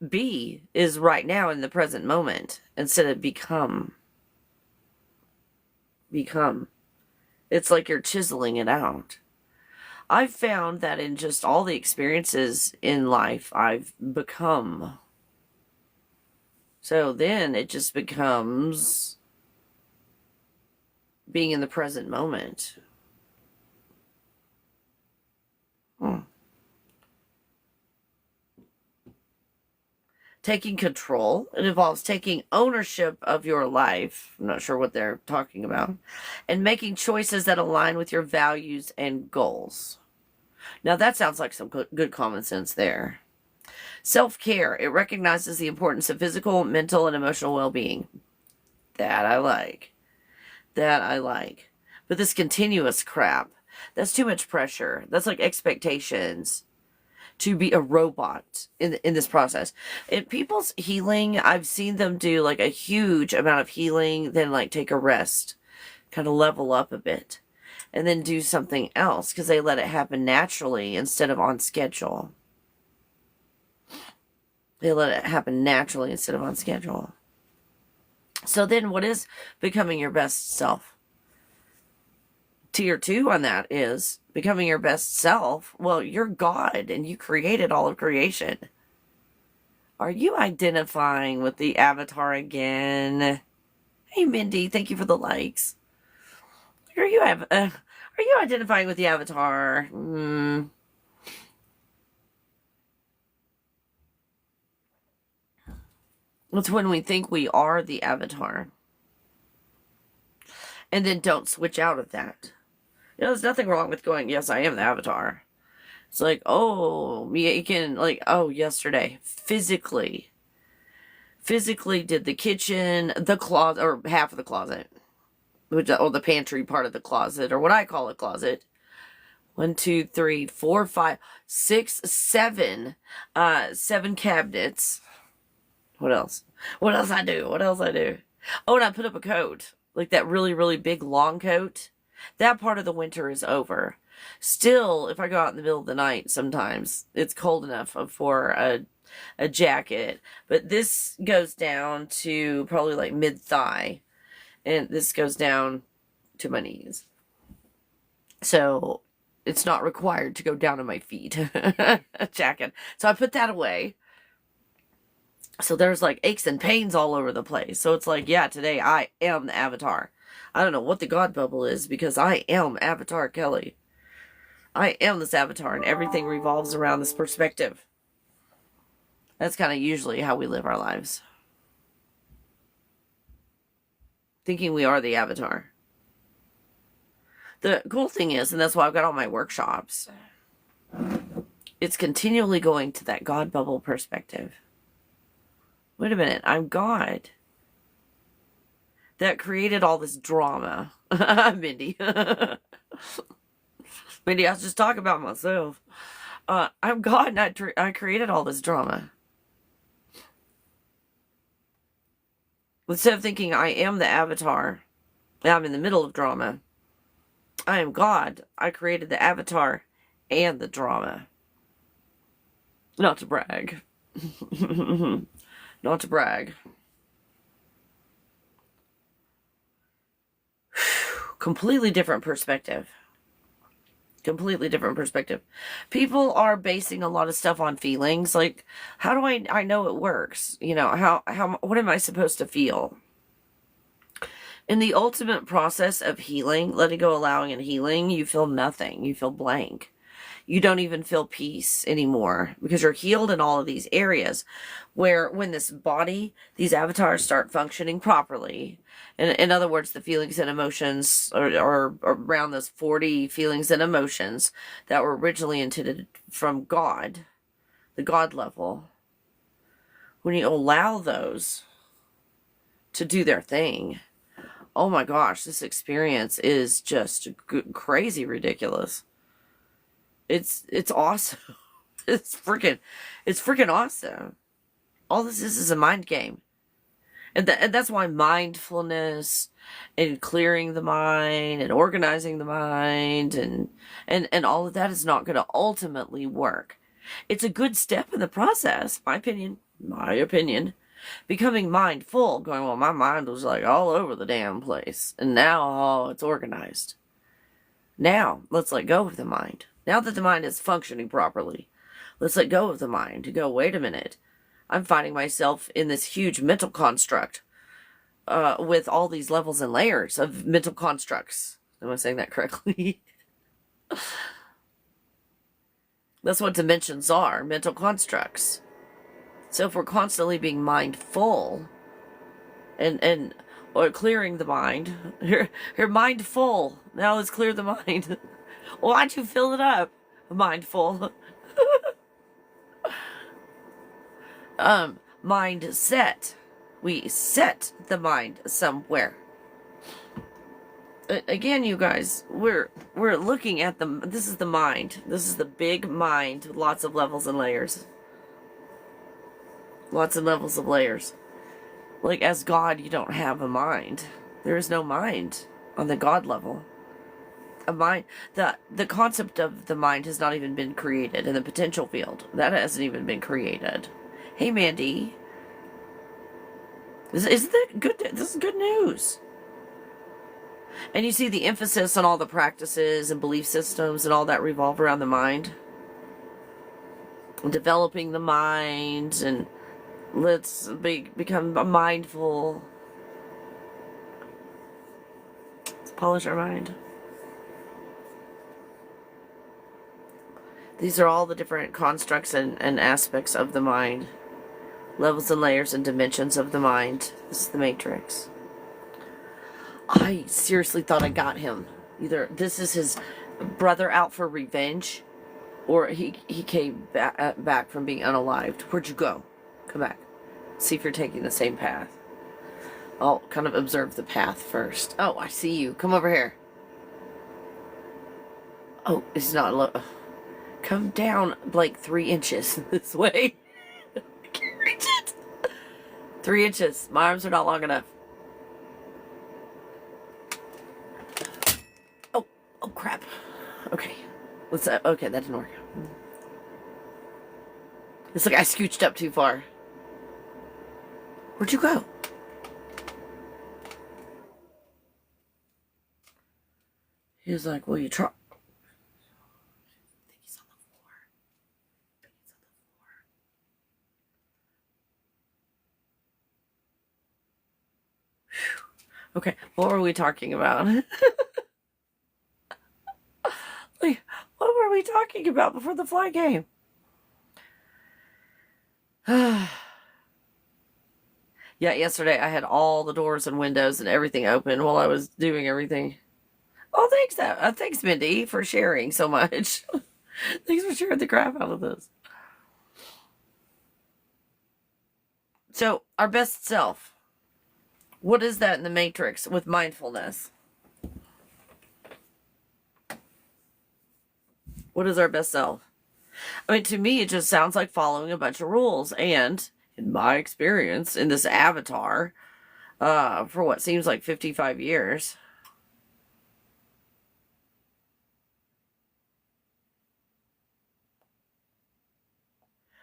be is right now in the present moment instead of become. Become. It's like you're chiseling it out. I've found that in just all the experiences in life, I've become. So then it just becomes being in the present moment. Taking control. It involves taking ownership of your life. I'm not sure what they're talking about. And making choices that align with your values and goals. Now that sounds like some good common sense there. Self-care. It recognizes the importance of physical, mental, and emotional well-being. That I like. That I like. But this continuous crap, that's too much pressure. That's like expectations to be a robot in this process. In people's healing, I've seen them do like a huge amount of healing, then like take a rest, kind of level up a bit, and then do something else because they let it happen naturally instead of on schedule. They let it happen naturally instead of on schedule. So then what is becoming your best self? Tier 2 on that is becoming your best self. Well, you're God and you created all of creation. Are you identifying with the avatar again? Hey, Mindy, thank you for the likes. Are you identifying with the avatar? It's when we think we are the avatar. And then don't switch out of that. There's nothing wrong with going, yes, I am the avatar. It's like, oh, you can, like, oh, yesterday, physically did the kitchen, the closet, or half of the closet, or the pantry part of the closet, or what I call a closet. 1, 2, 3, 4, 5, 6, 7, 7 cabinets. What else? What else I do? Oh, and I put up a coat. Like that really, really big long coat. That part of the winter is over. Still, if I go out in the middle of the night, sometimes it's cold enough for a jacket. But this goes down to probably like mid-thigh. And this goes down to my knees. So it's not required to go down to my feet. A jacket. So I put that away. So there's like aches and pains all over the place. So it's like, yeah, today I am the avatar. I don't know what the God bubble is because I am Avatar Kelly. I am this avatar and everything revolves around this perspective. That's kind of usually how we live our lives. Thinking we are the avatar. The cool thing is, and that's why I've got all my workshops, it's continually going to that God bubble perspective. Wait a minute, I'm God. That created all this drama. Mindy. Mindy, I was just talking about myself. I'm God and I created all this drama. Instead of thinking I am the avatar, I'm in the middle of drama. I am God. I created the avatar and the drama. Not to brag. Not to brag. Completely different perspective. Completely different perspective. People are basing a lot of stuff on feelings. Like, how do I know it works? You know, what am I supposed to feel? In the ultimate process of healing, letting go, allowing, and healing, you feel nothing. You feel blank. You don't even feel peace anymore because you're healed in all of these areas where when this body, these avatars start functioning properly, in other words, the feelings and emotions are around those 40 feelings and emotions that were originally intended from God, the God level. When you allow those to do their thing, oh my gosh, this experience is just crazy ridiculous. It's awesome. It's freaking awesome. All this is a mind game. And that's why mindfulness and clearing the mind and organizing the mind and all of that is not going to ultimately work. It's a good step in the process, my opinion. Becoming mindful, going, well, my mind was like all over the damn place. And now it's organized. Now, let's let go of the mind. Now that the mind is functioning properly, let's let go of the mind to go, wait a minute. I'm finding myself in this huge mental construct with all these levels and layers of mental constructs. Am I saying that correctly? That's what dimensions are, mental constructs. So if we're constantly being mindful or clearing the mind, you're mindful. Now let's clear the mind. Why'd you fill it up? Mindful. Mindset. We set the mind somewhere. Again, you guys, we're looking at this is the mind. This is the big mind with lots of levels and layers. Lots of levels of layers. Like, as God, you don't have a mind. There is no mind on the God level. A mind, the concept of the mind has not even been created in the potential field. That hasn't even been created. Hey, Mandy. Isn't that good? This is good news. And you see the emphasis on all the practices and belief systems and all that revolve around the mind. Developing the mind and let's become mindful. Let's polish our mind. These are all the different constructs and aspects of the mind. Levels and layers and dimensions of the mind. This is the Matrix. I seriously thought I got him. Either this is his brother out for revenge, or he came back from being unalived. Where'd you go? Come back. See if you're taking the same path. I'll kind of observe the path first. Oh, I see you. Come over here. Oh, it's not low. Come down like 3 inches this way. I can't reach it. 3 inches. My arms are not long enough. Oh, oh crap. Okay. What's that? Okay, that didn't work. It's like I scooched up too far. Where'd you go? He was like, well, you try. I think he's on the floor. I think he's on the floor. Whew. Okay, what were we talking about? Like, what were we talking about before the fly game? Yeah, yesterday I had all the doors and windows and everything open while I was doing everything. Oh, thanks, Mindy, for sharing so much. Thanks for sharing the crap out of this. So, our best self. What is that in the Matrix with mindfulness? What is our best self? I mean, to me, it just sounds like following a bunch of rules. And in my experience, in this avatar, for what seems like 55 years,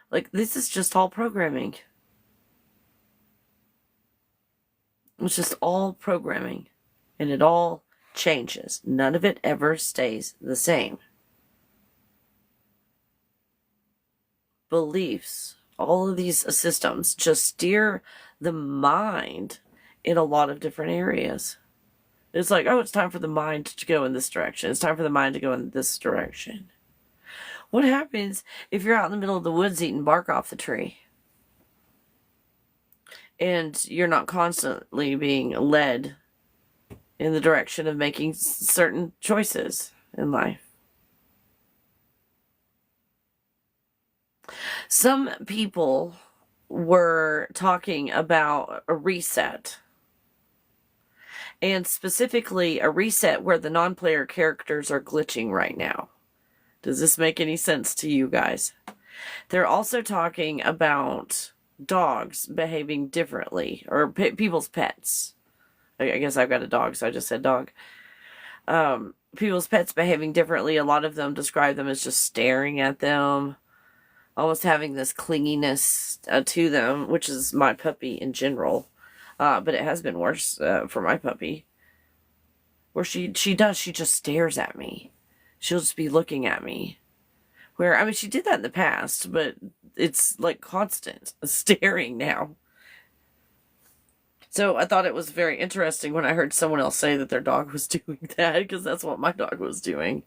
like, this is just all programming. It's just all programming. And it all changes. None of it ever stays the same. Beliefs, all of these systems just steer the mind in a lot of different areas. It's like, oh, it's time for the mind to go in this direction. It's time for the mind to go in this direction. What happens if you're out in the middle of the woods eating bark off the tree? And you're not constantly being led in the direction of making certain choices in life. Some people were talking about a reset. And specifically a reset where the non-player characters are glitching right now. Does this make any sense to you guys? They're also talking about dogs behaving differently, or people's pets. I guess I've got a dog, so I just said dog. People's pets behaving differently. A lot of them describe them as just staring at them, almost having this clinginess to them, which is my puppy in general. But it has been worse for my puppy. Where she just stares at me. She'll just be looking at me. Where, I mean, she did that in the past, but it's like constant staring now. So I thought it was very interesting when I heard someone else say that their dog was doing that, because that's what my dog was doing.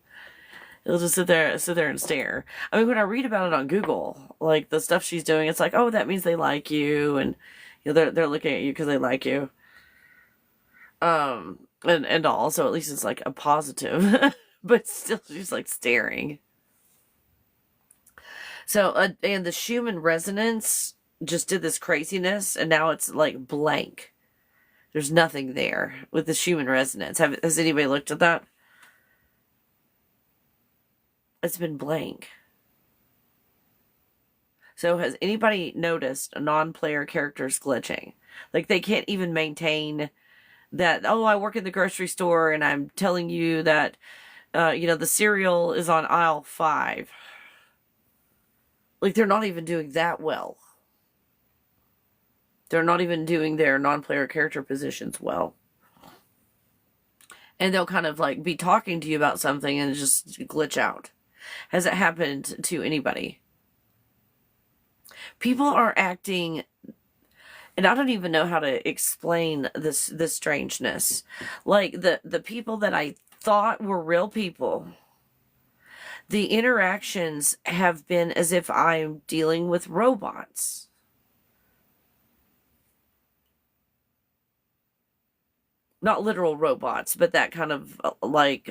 It'll just sit there and stare. I mean, when I read about it on Google, like the stuff she's doing, it's like, oh, that means they like you, and you know, they're looking at you because they like you. And also, at least it's like a positive, but still, she's like staring. So, and the Schumann resonance just did this craziness, and now it's like blank. There's nothing there with the Schumann resonance. Has anybody looked at that? It's been blank. So has anybody noticed non-player characters glitching? Like they can't even maintain that, oh, I work in the grocery store and I'm telling you that, the cereal is on aisle 5. Like they're not even doing that well. They're not even doing their non-player character positions well. And they'll kind of like be talking to you about something and just glitch out. Has it happened to anybody? People are acting, and I don't even know how to explain this strangeness. Like the people that I thought were real people, the interactions have been as if I'm dealing with robots. not literal robots, but that kind of like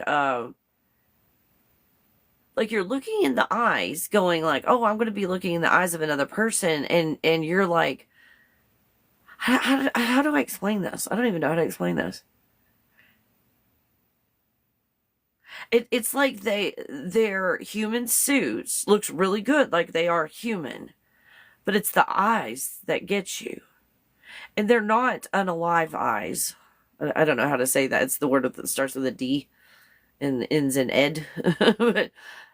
you're looking in the eyes going like, oh, I'm going to be looking in the eyes of another person. And you're like, how do I explain this? I don't even know how to explain this. It's like their human suits looks really good. Like they are human, but it's the eyes that get you. And they're not unalive eyes. I don't know how to say that. It's the word that starts with a D and ends in ed. But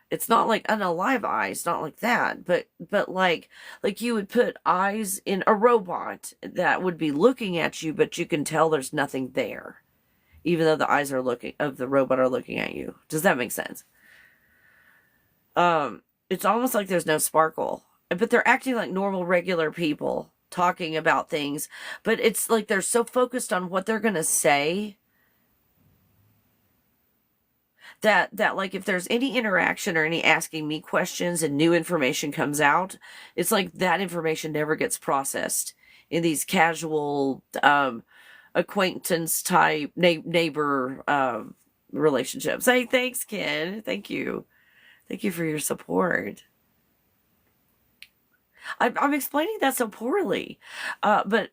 it's not like unalive eyes, not like that. But like you would put eyes in a robot that would be looking at you, but you can tell there's nothing there, even though the eyes are looking of the robot are looking at you. Does that make sense? It's almost like there's no sparkle, but they're acting like normal, regular people talking about things, but it's like they're so focused on what they're gonna say that like if there's any interaction or any asking me questions and new information comes out, it's like that information never gets processed in these casual acquaintance type neighbor relationships. Hey, thanks, Ken. Thank you for your support. I'm explaining that so poorly, but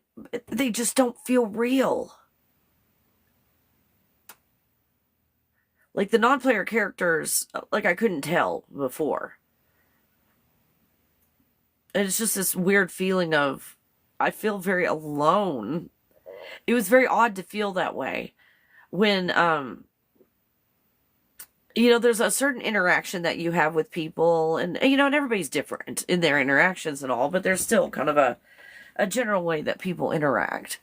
they just don't feel real. Like the non-player characters, like I couldn't tell before. And it's just this weird feeling of, I feel very alone. It was very odd to feel that way when, there's a certain interaction that you have with people and everybody's different in their interactions and all, but there's still kind of a general way that people interact.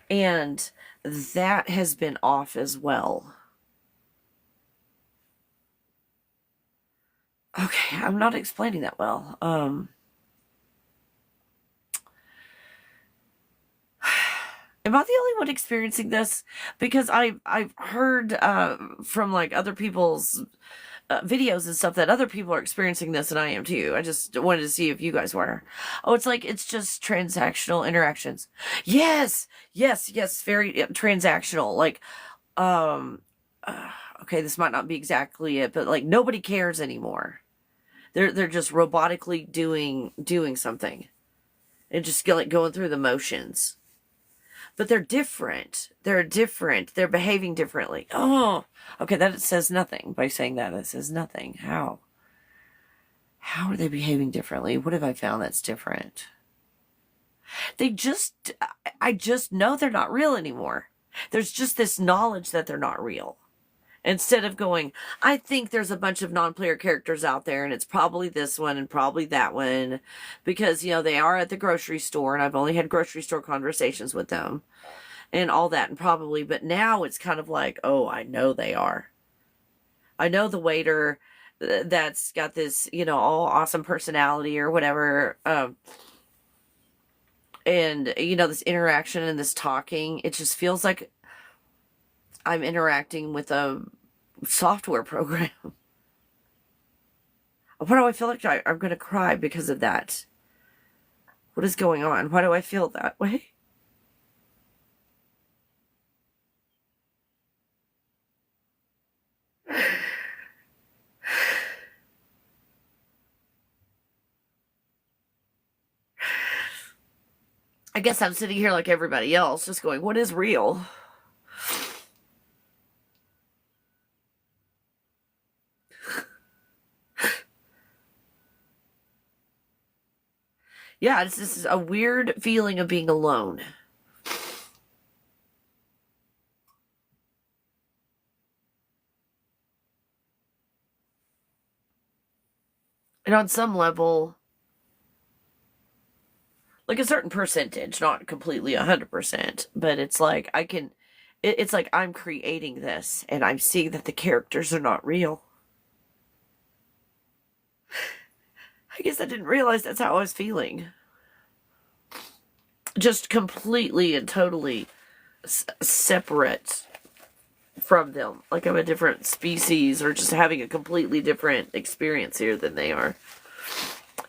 And that has been off as well. Okay, I'm not explaining that well. Am I the only one experiencing this? Because I've heard from like other people's videos and stuff that other people are experiencing this, and I am too. I just wanted to see if you guys were. Oh, it's like it's just transactional interactions. Yes, very transactional. Like, okay, this might not be exactly it, but like nobody cares anymore. They're just robotically doing something, and just like going through the motions. But they're different. They're behaving differently. Oh, okay. That says nothing. By saying that, it says nothing. How are they behaving differently? What have I found that's different? I just know they're not real anymore. There's just this knowledge that they're not real. Instead of going, I think there's a bunch of non-player characters out there and it's probably this one and probably that one because, they are at the grocery store and I've only had grocery store conversations with them and all that and probably, but now it's kind of like, oh, I know they are. I know the waiter that's got this, all awesome personality or whatever. And, this interaction and this talking, it just feels like I'm interacting with a software program. Why do I feel like I'm going to cry because of that? What is going on? Why do I feel that way? I guess I'm sitting here like everybody else, just going, what is real? Yeah, this is a weird feeling of being alone. And on some level, like a certain percentage, not completely 100%, but it's like it's like I'm creating this and I'm seeing that the characters are not real. I guess I didn't realize that's how I was feeling. Just completely and totally separate from them. Like I'm a different species or just having a completely different experience here than they are.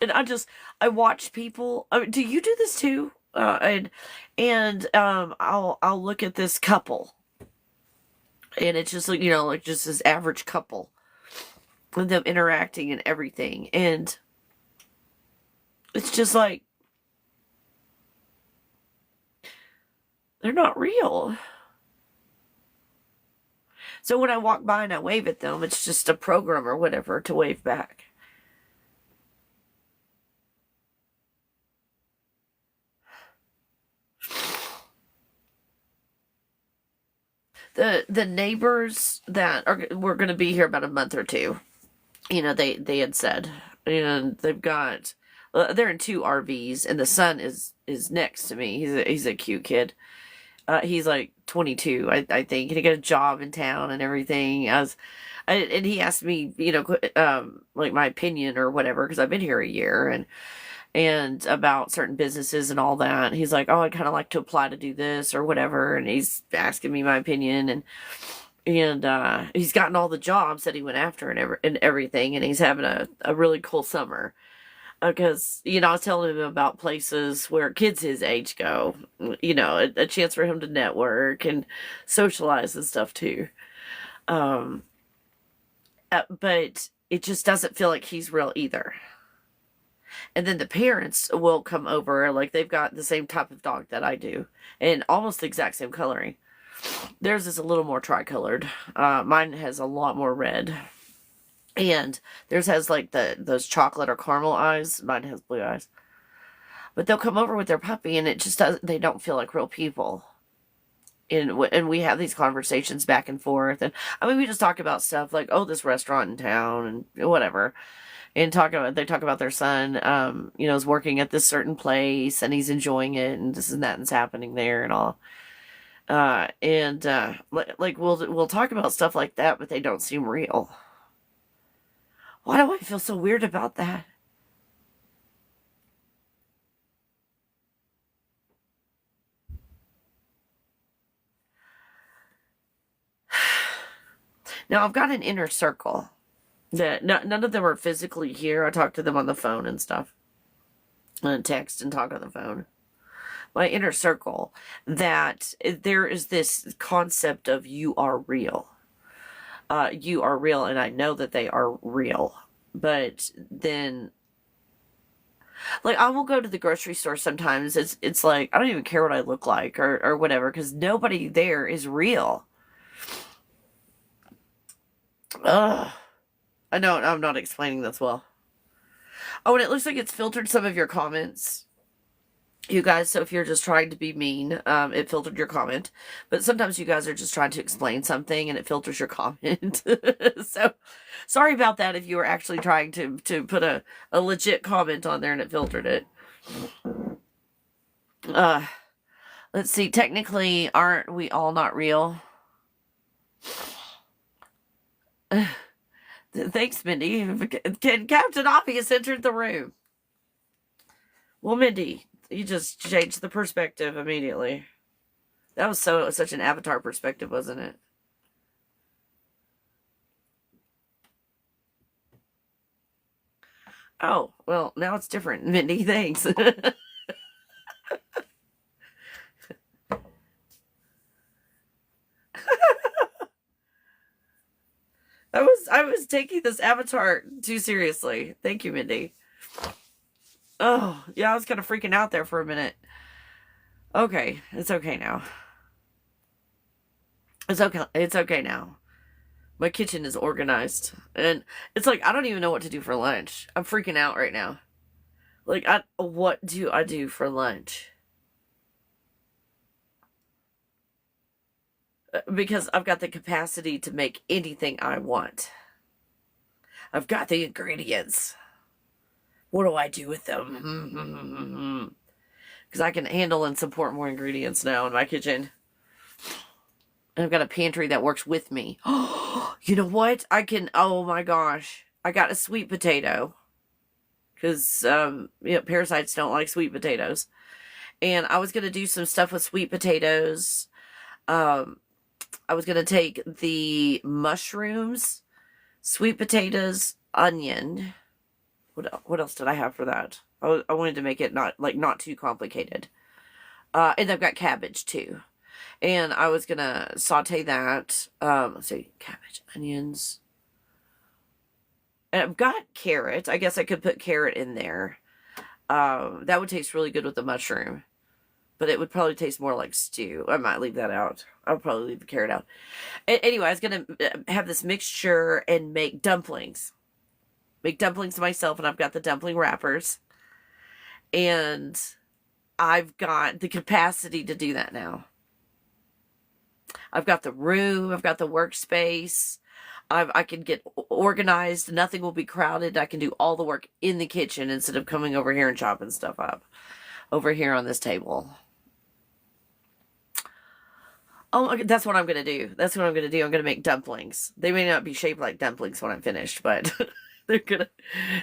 And I watch people. I mean, do you do this too? I'll look at this couple And it's just like, you know, like just this average couple with them interacting and everything. And it's just like, they're not real. So when I walk by and I wave at them, it's just a program or whatever to wave back. The neighbors that were going to be here about a month or two, you know, they had said, and they've got, they're in 2 RVs, and the son is next to me. He's a cute kid. He's like 22, I think, and he got a job in town and everything. And he asked me, you know, like my opinion or whatever, because I've been here a year, and about certain businesses and all that. He's like, oh, I'd kind of like to apply to do this or whatever, and he's asking me my opinion, and he's gotten all the jobs that he went after and everything, and he's having a really cool summer. Because, you know, I was telling him about places where kids his age go, you know, a chance for him to network and socialize and stuff too. Um, but it just doesn't feel like he's real either. And then the parents will come over, like they've got the same type of dog that I do, and almost the exact same coloring. Theirs is a little more tricolored. Mine has a lot more red. And theirs has like those chocolate or caramel eyes. Mine has blue eyes. But they'll come over with their puppy, and it just doesn't. They don't feel like real people. And we have these conversations back and forth, and I mean we just talk about stuff like, oh, this restaurant in town and whatever, and they talk about their son, you know, is working at this certain place and he's enjoying it, and this and that is happening there and all. Like we'll talk about stuff like that, but they don't seem real. Why do I feel so weird about that? Now, I've got an inner circle that none of them are physically here. I talk to them on the phone and stuff, and text and talk on the phone. My inner circle, that there is this concept of you are real. You are real, and I know that they are real. But then, like, I will go to the grocery store sometimes. It's like I don't even care what I look like or whatever, because nobody there is real. Ugh. I know I'm not explaining this well. Oh, and it looks like it's filtered some of your comments, you guys. So if you're just trying to be mean, it filtered your comment. But sometimes you guys are just trying to explain something, and it filters your comment. So sorry about that if you were actually trying to put a legit comment on there and it filtered it. Let's see. Technically, aren't we all not real? Thanks, Mindy. Captain Obvious entered the room. Well, Mindy, you just changed the perspective immediately. That was such an Avatar perspective, wasn't it? Oh, well, now it's different, Mindy. Thanks. I was taking this Avatar too seriously. Thank you, Mindy. Oh, yeah, I was kind of freaking out there for a minute. Okay, it's okay now. It's okay now. My kitchen is organized. And it's like, I don't even know what to do for lunch. I'm freaking out right now. Like, what do I do for lunch? Because I've got the capacity to make anything I want. I've got the ingredients. What do I do with them? Because I can handle and support more ingredients now in my kitchen. And I've got a pantry that works with me. You know what? Oh my gosh. I got a sweet potato. Because, you know, parasites don't like sweet potatoes. And I was going to do some stuff with sweet potatoes. I was going to take the mushrooms, sweet potatoes, onion. What else did I have for that? I wanted to make it not too complicated. And I've got cabbage too. And I was going to saute that. Let's see, cabbage, onions. And I've got carrot. I guess I could put carrot in there. That would taste really good with the mushroom. But it would probably taste more like stew. I might leave that out. I'll probably leave the carrot out. Anyway, I was going to have this mixture and make dumplings. Make dumplings myself, and I've got the dumpling wrappers. And I've got the capacity to do that now. I've got the room. I've got the workspace. I can get organized. Nothing will be crowded. I can do all the work in the kitchen instead of coming over here and chopping stuff up over here on this table. Oh, that's what I'm going to do. That's what I'm going to do. I'm going to make dumplings. They may not be shaped like dumplings when I'm finished, but they're going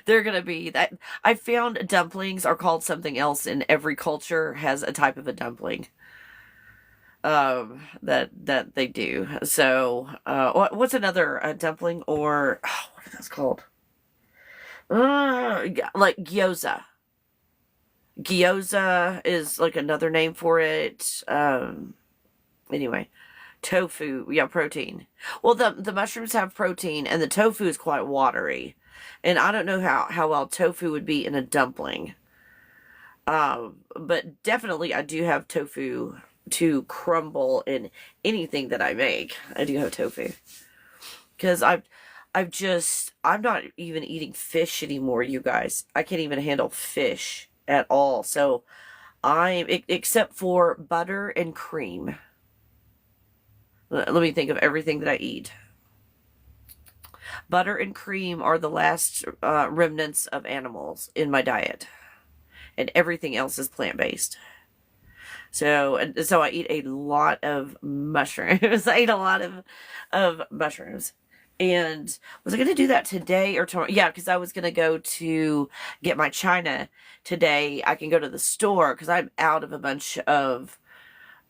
to be that. I found dumplings are called something else in every culture has a type of a dumpling. That they do. So, what's another dumpling or what is this called? Like gyoza. Gyoza is like another name for it. Anyway, tofu, yeah, protein. Well, the mushrooms have protein, and the tofu is quite watery, and I don't know how well tofu would be in a dumpling. But definitely I do have tofu to crumble in anything that I make. I do have tofu because I'm not even eating fish anymore, you guys. I can't even handle fish at all. So except for butter and cream. Let me think of everything that I eat. Butter and cream are the last remnants of animals in my diet. And everything else is plant-based. So I eat a lot of mushrooms. I eat a lot of mushrooms. And was I going to do that today or tomorrow? Yeah, because I was going to go to get my china today. I can go to the store because I'm out of a bunch of,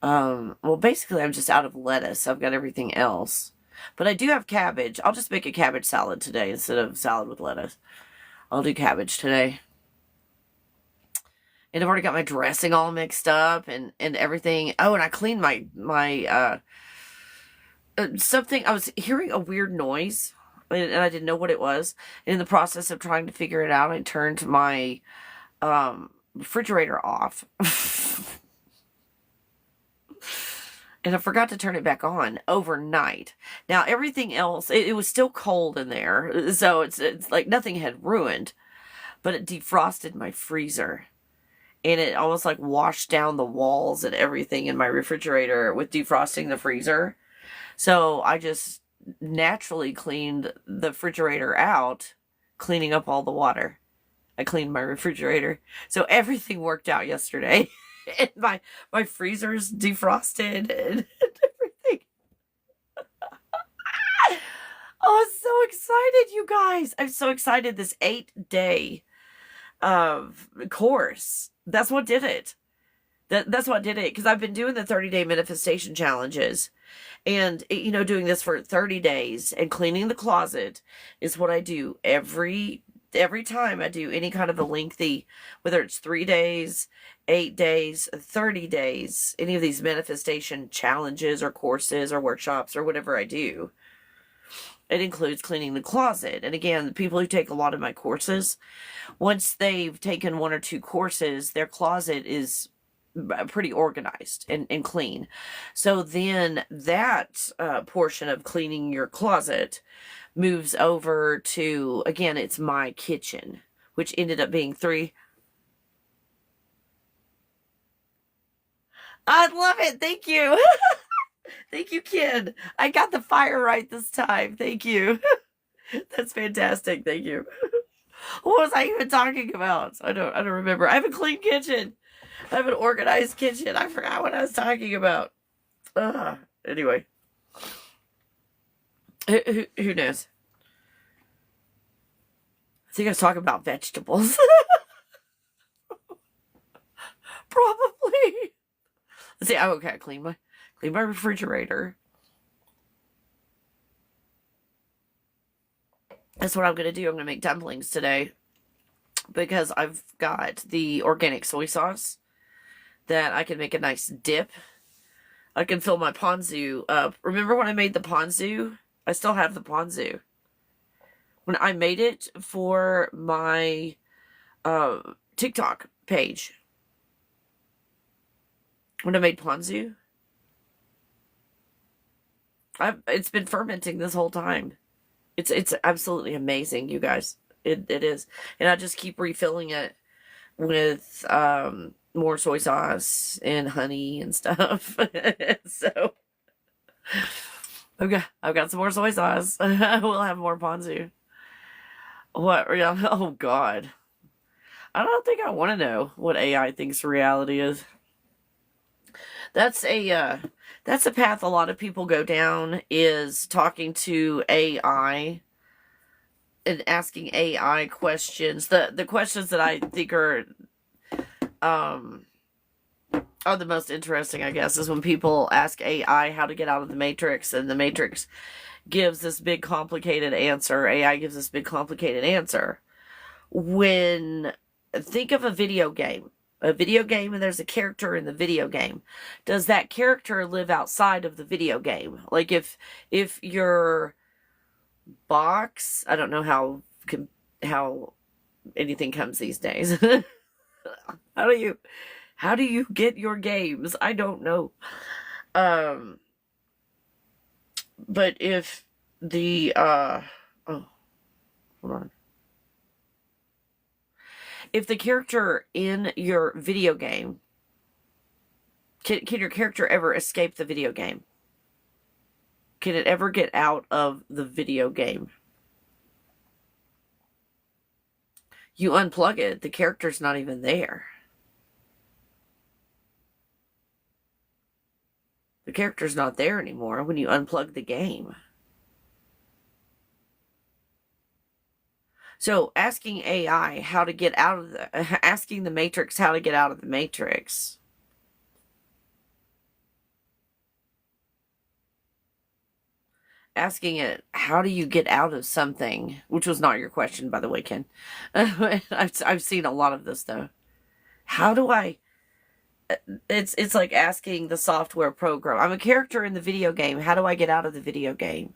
well, basically I'm just out of lettuce. I've got everything else. But I do have cabbage. I'll just make a cabbage salad today instead of salad with lettuce. I'll do cabbage today. And I've already got my dressing all mixed up and everything. Oh, and I cleaned my something. I was hearing a weird noise, and I didn't know what it was. And in the process of trying to figure it out, I turned my refrigerator off. And I forgot to turn it back on overnight. Now, everything else, it was still cold in there. So it's like nothing had ruined. But it defrosted my freezer. And it almost like washed down the walls and everything in my refrigerator with defrosting the freezer. So I just naturally cleaned the refrigerator out, cleaning up all the water. I cleaned my refrigerator. So everything worked out yesterday. And my freezer's defrosted and everything. Oh, I'm so excited, you guys. I'm so excited. This 8-day course. That's what did it. That's what did it. Because I've been doing the 30-day manifestation challenges. And, doing this for 30 days and cleaning the closet is what I do every time I do any kind of a lengthy, whether it's 3 days, 8 days, 30 days, any of these manifestation challenges or courses or workshops or whatever I do. It includes cleaning the closet. And again, the people who take a lot of my courses, once they've taken 1 or 2 courses, their closet is pretty organized and clean. So then that portion of cleaning your closet moves over to, again, it's my kitchen, which ended up being 3. I love it. Thank you. Thank you, kid. I got the fire right this time. Thank you. That's fantastic. Thank you. What was I even talking about? I don't remember. I have a clean kitchen. I have an organized kitchen. I forgot what I was talking about. Anyway. Who knows? I think I was talking about vegetables. Probably. Let's see. Oh, okay. Clean my refrigerator. That's what I'm going to do. I'm going to make dumplings today because I've got the organic soy sauce that I can make a nice dip. I can fill my Ponzu up. Remember when I made the Ponzu? I still have the Ponzu. When I made it for my TikTok page. When I made Ponzu. It's been fermenting this whole time. It's absolutely amazing, you guys. It is. And I just keep refilling it with more soy sauce and honey and stuff. So I've got some more soy sauce. We'll have more ponzu. What? Oh God. I don't think I want to know what AI thinks reality is. That's a path a lot of people go down, is talking to AI and asking AI questions. The questions that I think are the most interesting, I guess, is when people ask AI how to get out of the matrix, and the matrix gives this big complicated answer. AI gives this big complicated answer. Think of a video game. A video game, and there's a character in the video game. Does that character live outside of the video game? Like if your box, I don't know how anything comes these days. How do you get your games? I don't know. But if the oh, hold on. If the character in your video game, can your character ever escape the video game? Can it ever get out of the video game? You unplug it, the character's not even there. The character's not there anymore when you unplug the game. So asking AI how to get out of asking the matrix how to get out of the matrix. Asking it, how do you get out of something? Which was not your question, by the way, Ken. I've seen a lot of this, though. How do I... It's like asking the software program. I'm a character in the video game. How do I get out of the video game?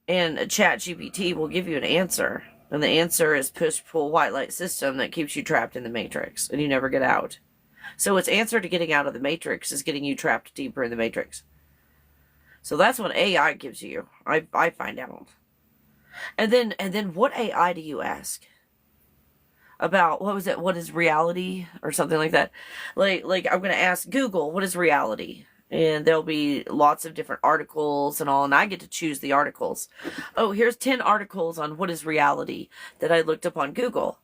And a ChatGPT will give you an answer. And the answer is push-pull white light system that keeps you trapped in the matrix. And you never get out. So its answer to getting out of the matrix is getting you trapped deeper in the matrix. So that's what AI gives you. I find out. And then what AI do you ask? About, what was it? What is reality? Or something like that. Like I'm going to ask Google, what is reality? And there'll be lots of different articles and all, and I get to choose the articles. Oh, here's 10 articles on what is reality that I looked up on Google.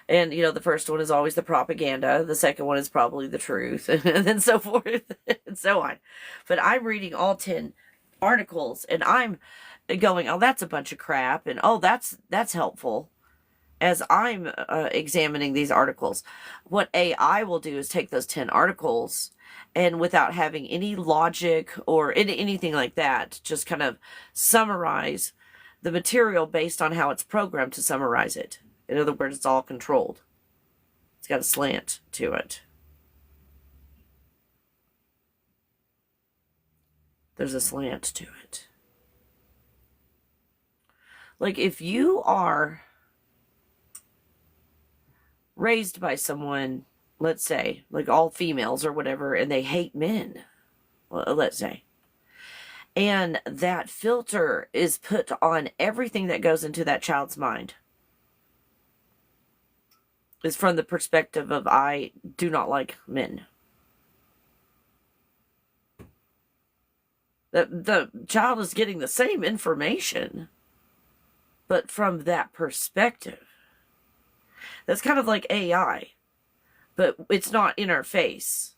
And, you know, the first one is always the propaganda. The second one is probably the truth, and then so forth and so on. But I'm reading all 10 articles, and I'm going, oh, that's a bunch of crap, and oh, that's helpful. As I'm examining these articles, what AI will do is take those 10 articles, and without having any logic or anything like that, just kind of summarize the material based on how it's programmed to summarize it. In other words, it's all controlled. It's got a slant to it. There's a slant to it. Like if you are raised by someone, let's say, like all females or whatever, and they hate men, let's say, and that filter is put on everything that goes into that child's mind, is from the perspective of, I do not like men. The child is getting the same information, but from that perspective. That's kind of like AI, but it's not in our face,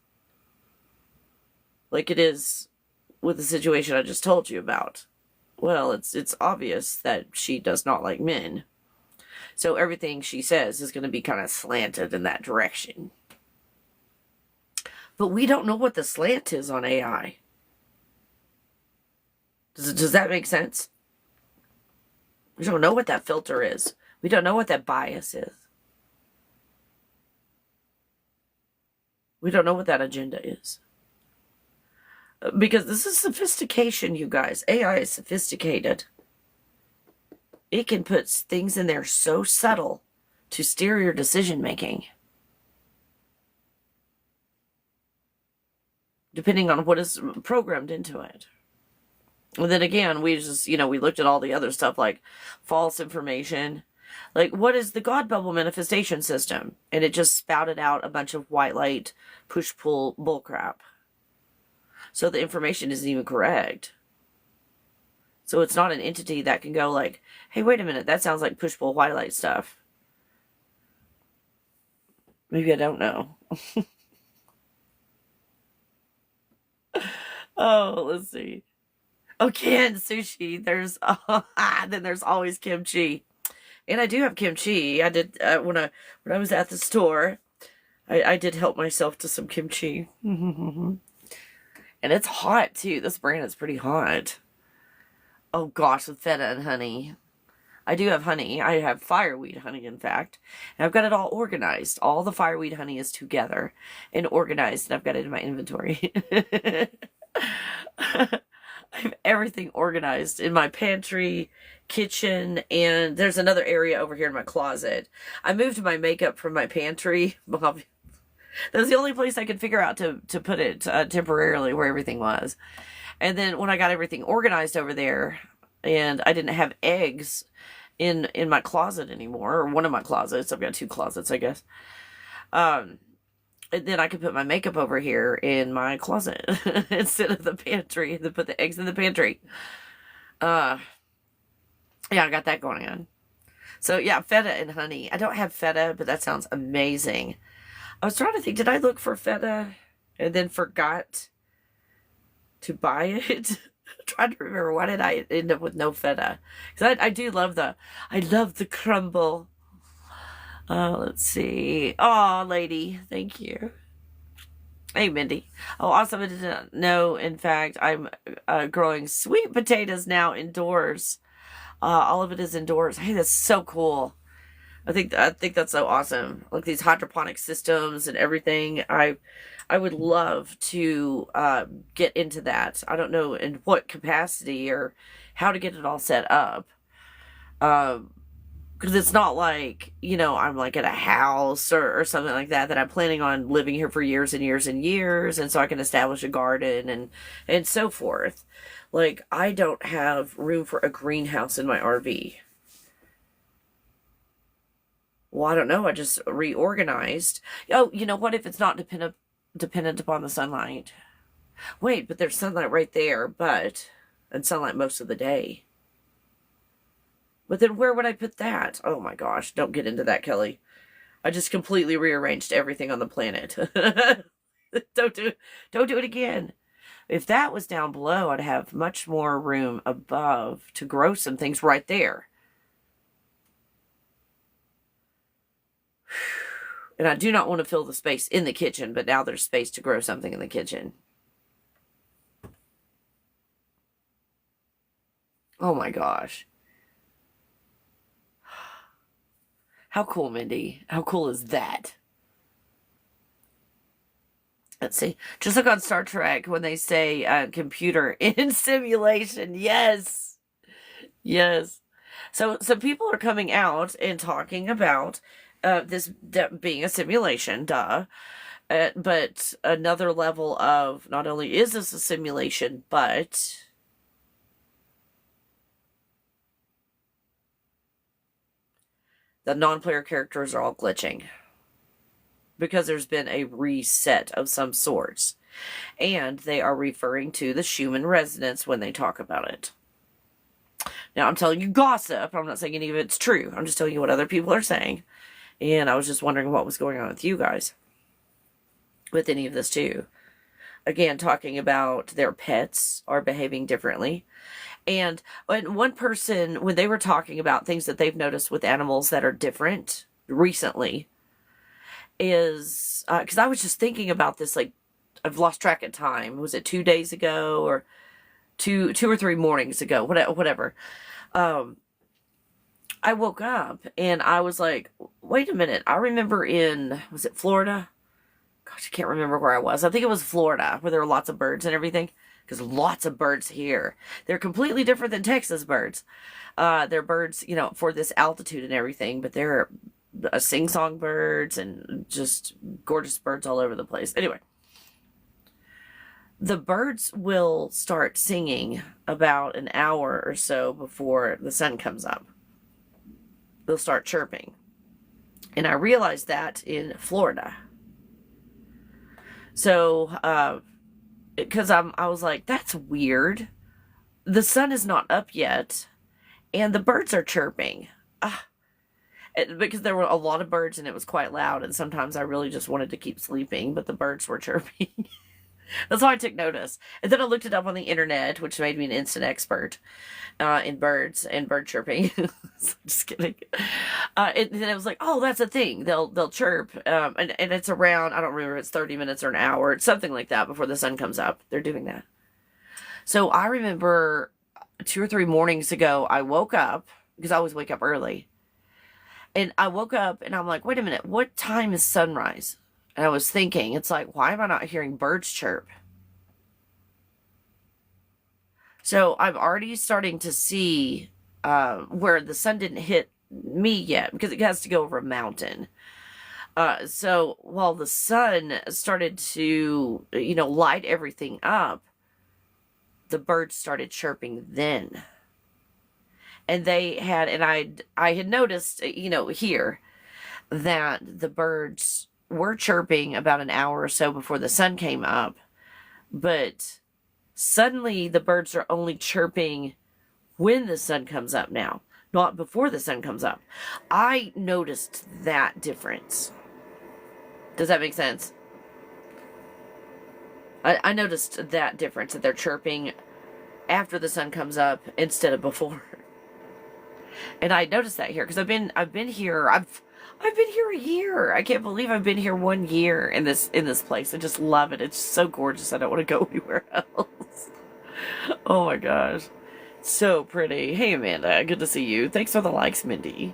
like it is with the situation I just told you about. Well, it's obvious that she does not like men. So everything she says is going to be kind of slanted in that direction. But we don't know what the slant is on AI. Does that make sense? We don't know what that filter is. We don't know what that bias is. We don't know what that agenda is. Because this is sophistication, you guys. AI is sophisticated. It can put things in there so subtle to steer your decision making, depending on what is programmed into it. And then again, we just, we looked at all the other stuff like false information. Like, what is the God bubble manifestation system? And it just spouted out a bunch of white light, push-pull bullcrap. So the information isn't even correct. So it's not an entity that can go like, hey, wait a minute, that sounds like push-pull white light stuff. Maybe I don't know. Oh, let's see. Oh, canned sushi. Then there's always kimchi. And I do have kimchi. I did, when I was at the store, I did help myself to some kimchi. And it's hot, too. This brand is pretty hot. Oh, gosh, with feta and honey. I do have honey. I have fireweed honey, in fact. And I've got it all organized. All the fireweed honey is together and organized, and I've got it in my inventory. I have everything organized in my pantry, kitchen, and there's another area over here in my closet. I moved my makeup from my pantry. That's the only place I could figure out to put it temporarily where everything was. And then when I got everything organized over there, and I didn't have eggs in my closet anymore, or one of my closets. I've got 2 closets, I guess. And then I could put my makeup over here in my closet instead of the pantry. Then put the eggs in the pantry. Yeah, I got that going on. So yeah, feta and honey. I don't have feta, but that sounds amazing. I was trying to think, did I look for feta and then forgot to buy it? I'm trying to remember, why did I end up with no feta? Because I do love I love the crumble. Let's see. Oh, lady, thank you. Hey, Mindy. Oh, also, I didn't know, in fact, I'm growing sweet potatoes now indoors. All of it is indoors. Hey, that's so cool. I think that's so awesome. Like these hydroponic systems and everything. I would love to get into that. I don't know in what capacity or how to get it all set up. Because it's not like, I'm like at a house or something like that I'm planning on living here for years and years and years. And so I can establish a garden and so forth. Like, I don't have room for a greenhouse in my RV. Well, I don't know. I just reorganized. Oh, you know what? If it's not dependent upon the sunlight. Wait, but there's sunlight right there, and sunlight most of the day. But then where would I put that? Oh my gosh, don't get into that, Kelly. I just completely rearranged everything on the planet. Don't do it again. If that was down below, I'd have much more room above to grow some things right there. And I do not want to fill the space in the kitchen, but now there's space to grow something in the kitchen. Oh my gosh. How cool, Mindy. How cool is that? Let's see. Just look on Star Trek when they say computer in simulation. Yes. Yes. So people are coming out and talking about this being a simulation, duh. But another level of not only is this a simulation, but the non-player characters are all glitching. Because there's been a reset of some sorts. And they are referring to the Schumann resonance when they talk about it. Now, I'm telling you gossip. I'm not saying any of it's true. I'm just telling you what other people are saying. And I was just wondering what was going on with you guys. With any of this too. Again, talking about their pets are behaving differently. And when one person, when they were talking about things that they've noticed with animals that are different recently, is, because I was just thinking about this, like, I've lost track of time. Was it 2 days ago or two or 3 mornings ago? Whatever. I woke up and I was like, wait a minute. I remember was it Florida? gosh, I can't remember where I was. I think it was Florida, where there were lots of birds and everything. Because lots of birds here. They're completely different than Texas birds. They're birds, you know, for this altitude and everything, but they're sing-song birds and just gorgeous birds all over the place. Anyway, the birds will start singing about an hour or so before the sun comes up. They'll start chirping. And I realized that in Florida. So, because I was like, that's weird. The sun is not up yet, and the birds are chirping. Because there were a lot of birds and it was quite loud, and sometimes I really just wanted to keep sleeping, but the birds were chirping. That's why I took notice. And then I looked it up on the internet, which made me an instant expert in birds and bird chirping. Just kidding. And then I was like, oh, that's a thing. They'll chirp. And it's around, I don't remember if it's 30 minutes or an hour. It's something like that before the sun comes up. They're doing that. So I remember 2 or 3 mornings ago, I woke up, because I always wake up early. And I woke up and I'm like, wait a minute, what time is sunrise? And I was thinking, it's like, why am I not hearing birds chirp? So I'm already starting to see where the sun didn't hit me yet, because it has to go over a mountain. So while the sun started to, you know, light everything up, the birds started chirping then. And they had, and I had noticed, you know, here, that the birds were chirping about an hour or so before the sun came up, but suddenly the birds are only chirping when the sun comes up now, not before the sun comes up. I noticed that difference. Does that make sense? I noticed that difference, that they're chirping after the sun comes up instead of before. And I noticed that here because I've been here. I've been here a year. I can't believe I've been here 1 year in this place. I just love it. It's so gorgeous. I don't want to go anywhere else. Oh my gosh. So pretty. Hey Amanda, good to see you. Thanks for the likes, Mindy.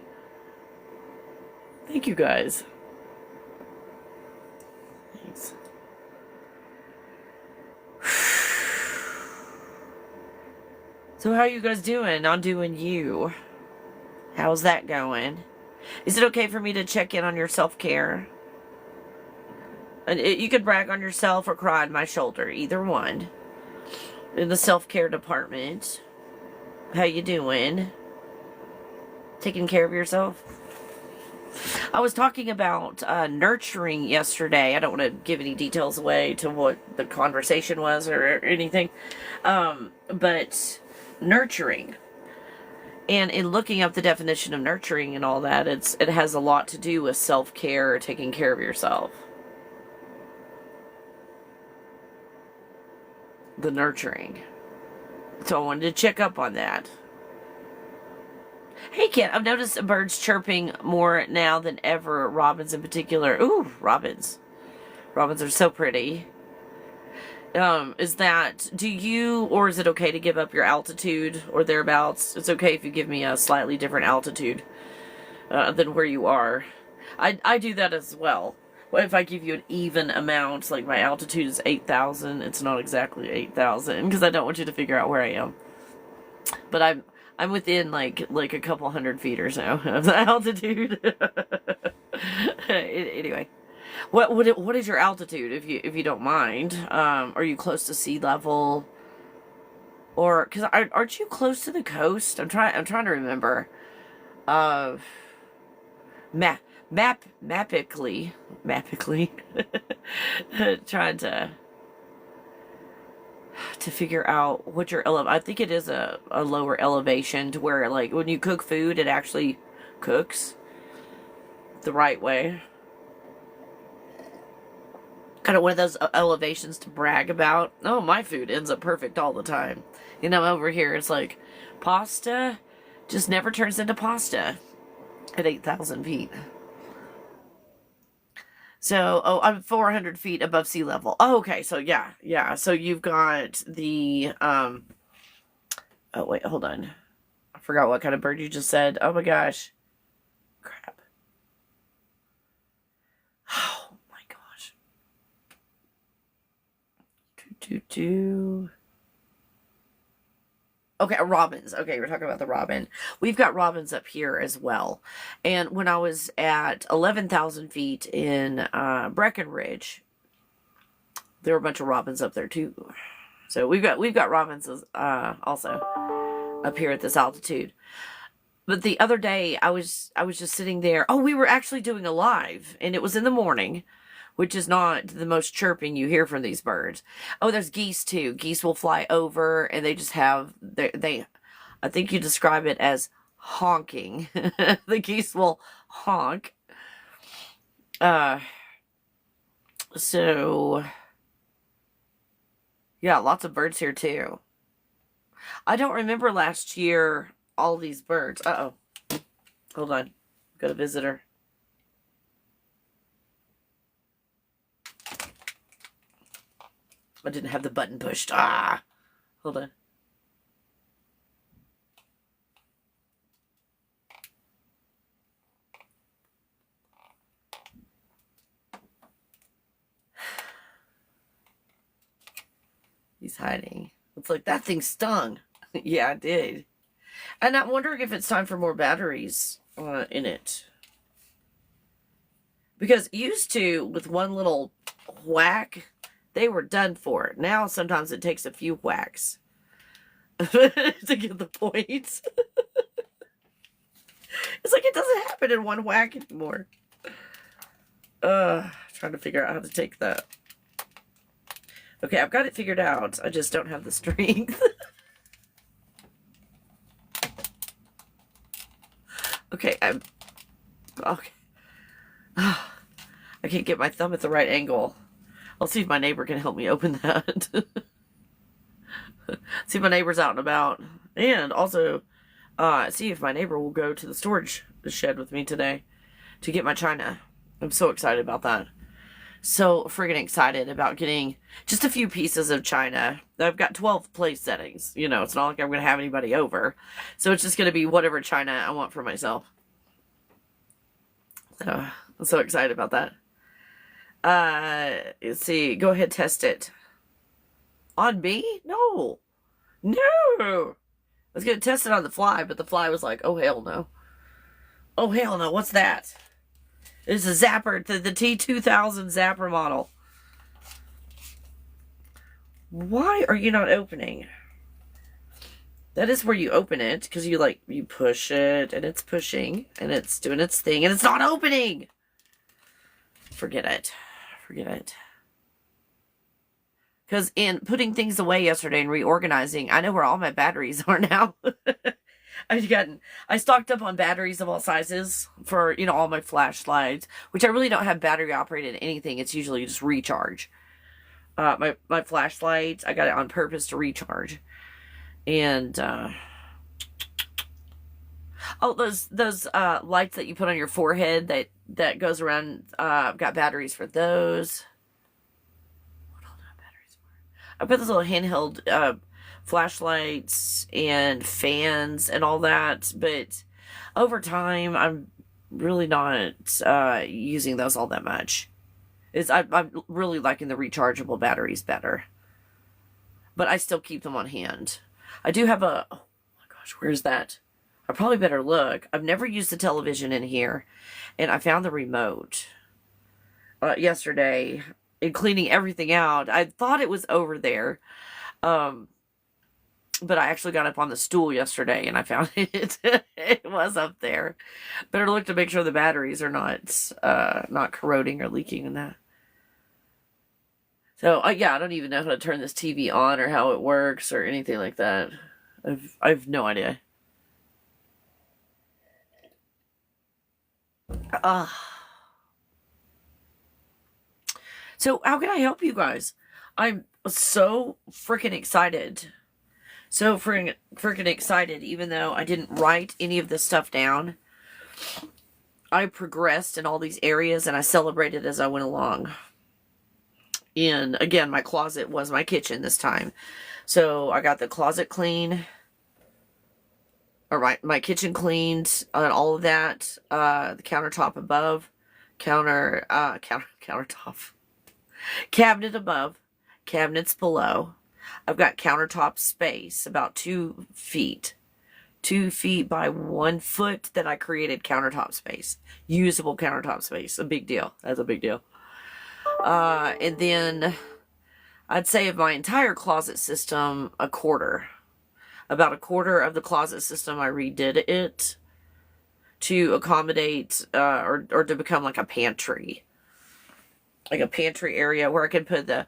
Thank you guys. Thanks. So how are you guys doing? I'm doing you. How's that going? Is it okay for me to check in on your self-care? And you could brag on yourself or cry on my shoulder, either one. In the self-care department. How you doing? Taking care of yourself? I was talking about nurturing yesterday. I don't want to give any details away to what the conversation was or anything. But nurturing. And in looking up the definition of nurturing and all that, it has a lot to do with self-care or taking care of yourself. The nurturing. So I wanted to check up on that. Hey, Kent, I've noticed birds chirping more now than ever. Robins in particular. Ooh, robins. Robins are so pretty. Do you, or is it okay to give up your altitude or thereabouts? It's okay if you give me a slightly different altitude than where you are. I do that as well. Well, if I give you an even amount, like my altitude is 8,000, it's not exactly 8,000 because I don't want you to figure out where I am. But I'm within like a couple 100 feet or so of the altitude. Anyway. What is your altitude, if you don't mind? Are you close to sea level? Or because aren't you close to the coast? I'm trying to remember. Mapically, trying to figure out what your I think it is a lower elevation to where, like, when you cook food, it actually cooks the right way. Kind of one of those elevations to brag about. Oh, my food ends up perfect all the time. You know, over here it's like pasta just never turns into pasta at 8,000 feet. So, I'm 400 feet above sea level. Oh, okay, so yeah. So you've got the, oh wait, hold on. I forgot what kind of bird you just said. Oh my gosh. Crap. Oh my gosh. Okay, robins. Okay, we're talking about the robin. We've got robins up here as well. And when I was at 11,000 feet in Breckenridge, there were a bunch of robins up there too. So we've got robins also up here at this altitude. But the other day I was just sitting there. Oh, we were actually doing a live, and it was in the morning, which is not the most chirping you hear from these birds. Oh, there's geese too. Geese will fly over, and they just have, I think you describe it as honking. The geese will honk. So, yeah, lots of birds here too. I don't remember last year all these birds. Uh-oh. Hold on. Got a visitor. I didn't have the button pushed. Ah! Hold on. He's hiding. It's like, that thing stung. Yeah, it did. And I'm wondering if it's time for more batteries in it. Because used to, with one little whack, they were done for. Now, sometimes it takes a few whacks to get the point. It's like it doesn't happen in one whack anymore. Trying to figure out how to take that. Okay, I've got it figured out. I just don't have the strength. Okay, okay. I can't get my thumb at the right angle. I'll see if my neighbor can help me open that. See if my neighbor's out and about. And also, see if my neighbor will go to the storage shed with me today to get my china. I'm so excited about that. So friggin' excited about getting just a few pieces of china. I've got 12 place settings. You know, it's not like I'm going to have anybody over. So it's just going to be whatever china I want for myself. So I'm so excited about that. Let's see. Go ahead, test it. On me? No. No. I was going to test it on the fly, but the fly was like, oh, hell no. Oh, hell no. What's that? It's a zapper, the T2000 zapper model. Why are you not opening? That is where you open it, because you push it, and it's pushing, and it's doing its thing, and it's not opening! Forget it. Forget it. Because in putting things away yesterday and reorganizing, I know where all my batteries are now. I stocked up on batteries of all sizes for, all my flashlights, which I really don't have battery operated anything. It's usually just recharge. My flashlights, I got it on purpose to recharge. And, oh, those lights that you put on your forehead that goes around, I've got batteries for those. What else do I have batteries for? I've got those little handheld, flashlights and fans and all that, but over time I'm really not using those all that much. I'm really liking the rechargeable batteries better, but I still keep them on hand. I do have oh my gosh, where's that? I probably better look. I've never used the television in here, and I found the remote yesterday in cleaning everything out. I thought it was over there, but I actually got up on the stool yesterday and I found it. It was up there. Better look to make sure the batteries are not corroding or leaking in that. So, yeah, I don't even know how to turn this TV on or how it works or anything like that. I've no idea. So, how can I help you guys? I'm so freaking excited. So freaking excited, even though I didn't write any of this stuff down. I progressed in all these areas and I celebrated as I went along. And again, my closet was my kitchen this time. So I got the closet clean. Or my kitchen cleaned and all of that. The countertop above. Countertop. Cabinet above. cabinets below. I've got countertop space, about 2 feet. 2 feet by 1 foot that I created countertop space. Usable countertop space. A big deal. That's a big deal. And then I'd say of my entire closet system, a quarter. About a quarter of the closet system, I redid it to accommodate or to become like a pantry. Like a pantry area where I can put the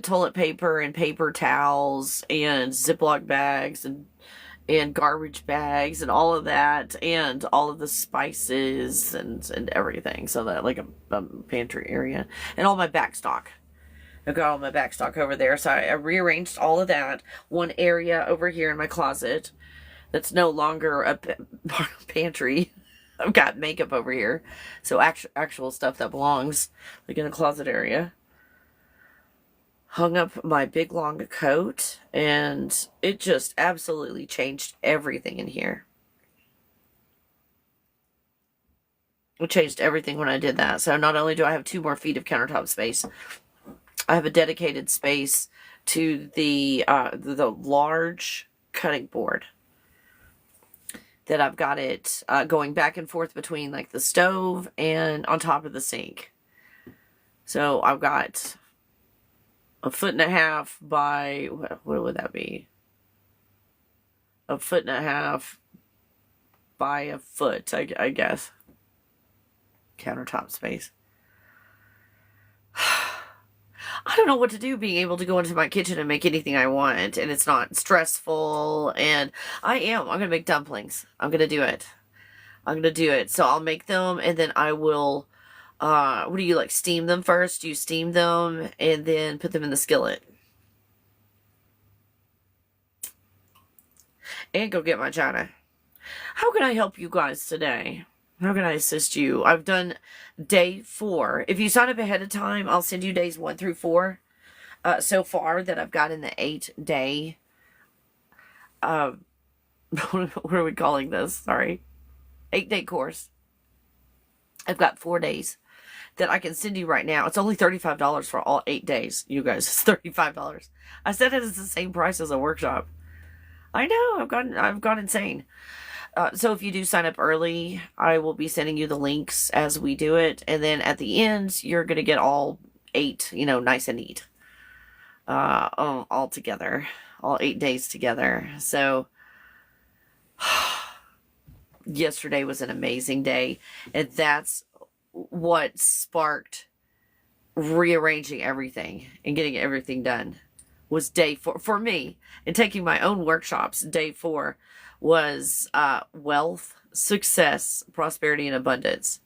toilet paper and paper towels and Ziploc bags and garbage bags and all of that and all of the spices and everything. So that like a pantry area. And all my back stock. I've got all my back stock over there. So I rearranged all of that. One area over here in my closet that's no longer a pantry. I've got makeup over here. So actual stuff that belongs like in a closet area. Hung up my big long coat, and it just absolutely changed everything in here. It changed everything when I did that. So not only do I have 2 more feet of countertop space, I have a dedicated space to the large cutting board that I've got it going back and forth between like the stove and on top of the sink. So I've got a 1.5 feet by, what would that be? A 1.5 feet by a foot, I guess. Countertop space. I don't know what to do being able to go into my kitchen and make anything I want, and it's not stressful, and I'm going to make dumplings. I'm going to do it. I'm going to do it. So I'll make them, and then I will, what do you like, steam them first? You steam them, and then put them in the skillet. And go get my china. How can I help you guys today? How can I assist you? I've done day 4. If you sign up ahead of time, I'll send you days 1 through 4. So far that I've got in the 8-day, what are we calling this? Sorry. 8-day course. I've got 4 days that I can send you right now. It's only $35 for all 8 days, you guys. It's $35. I said it is the same price as a workshop. I know, I've gone insane. So if you do sign up early, I will be sending you the links as we do it. And then at the end, you're going to get all 8, nice and neat. All together. All 8 days together. So yesterday was an amazing day. And that's what sparked rearranging everything and getting everything done. Was day 4 for me. And taking my own workshops, day 4 was wealth, success, prosperity, and abundance.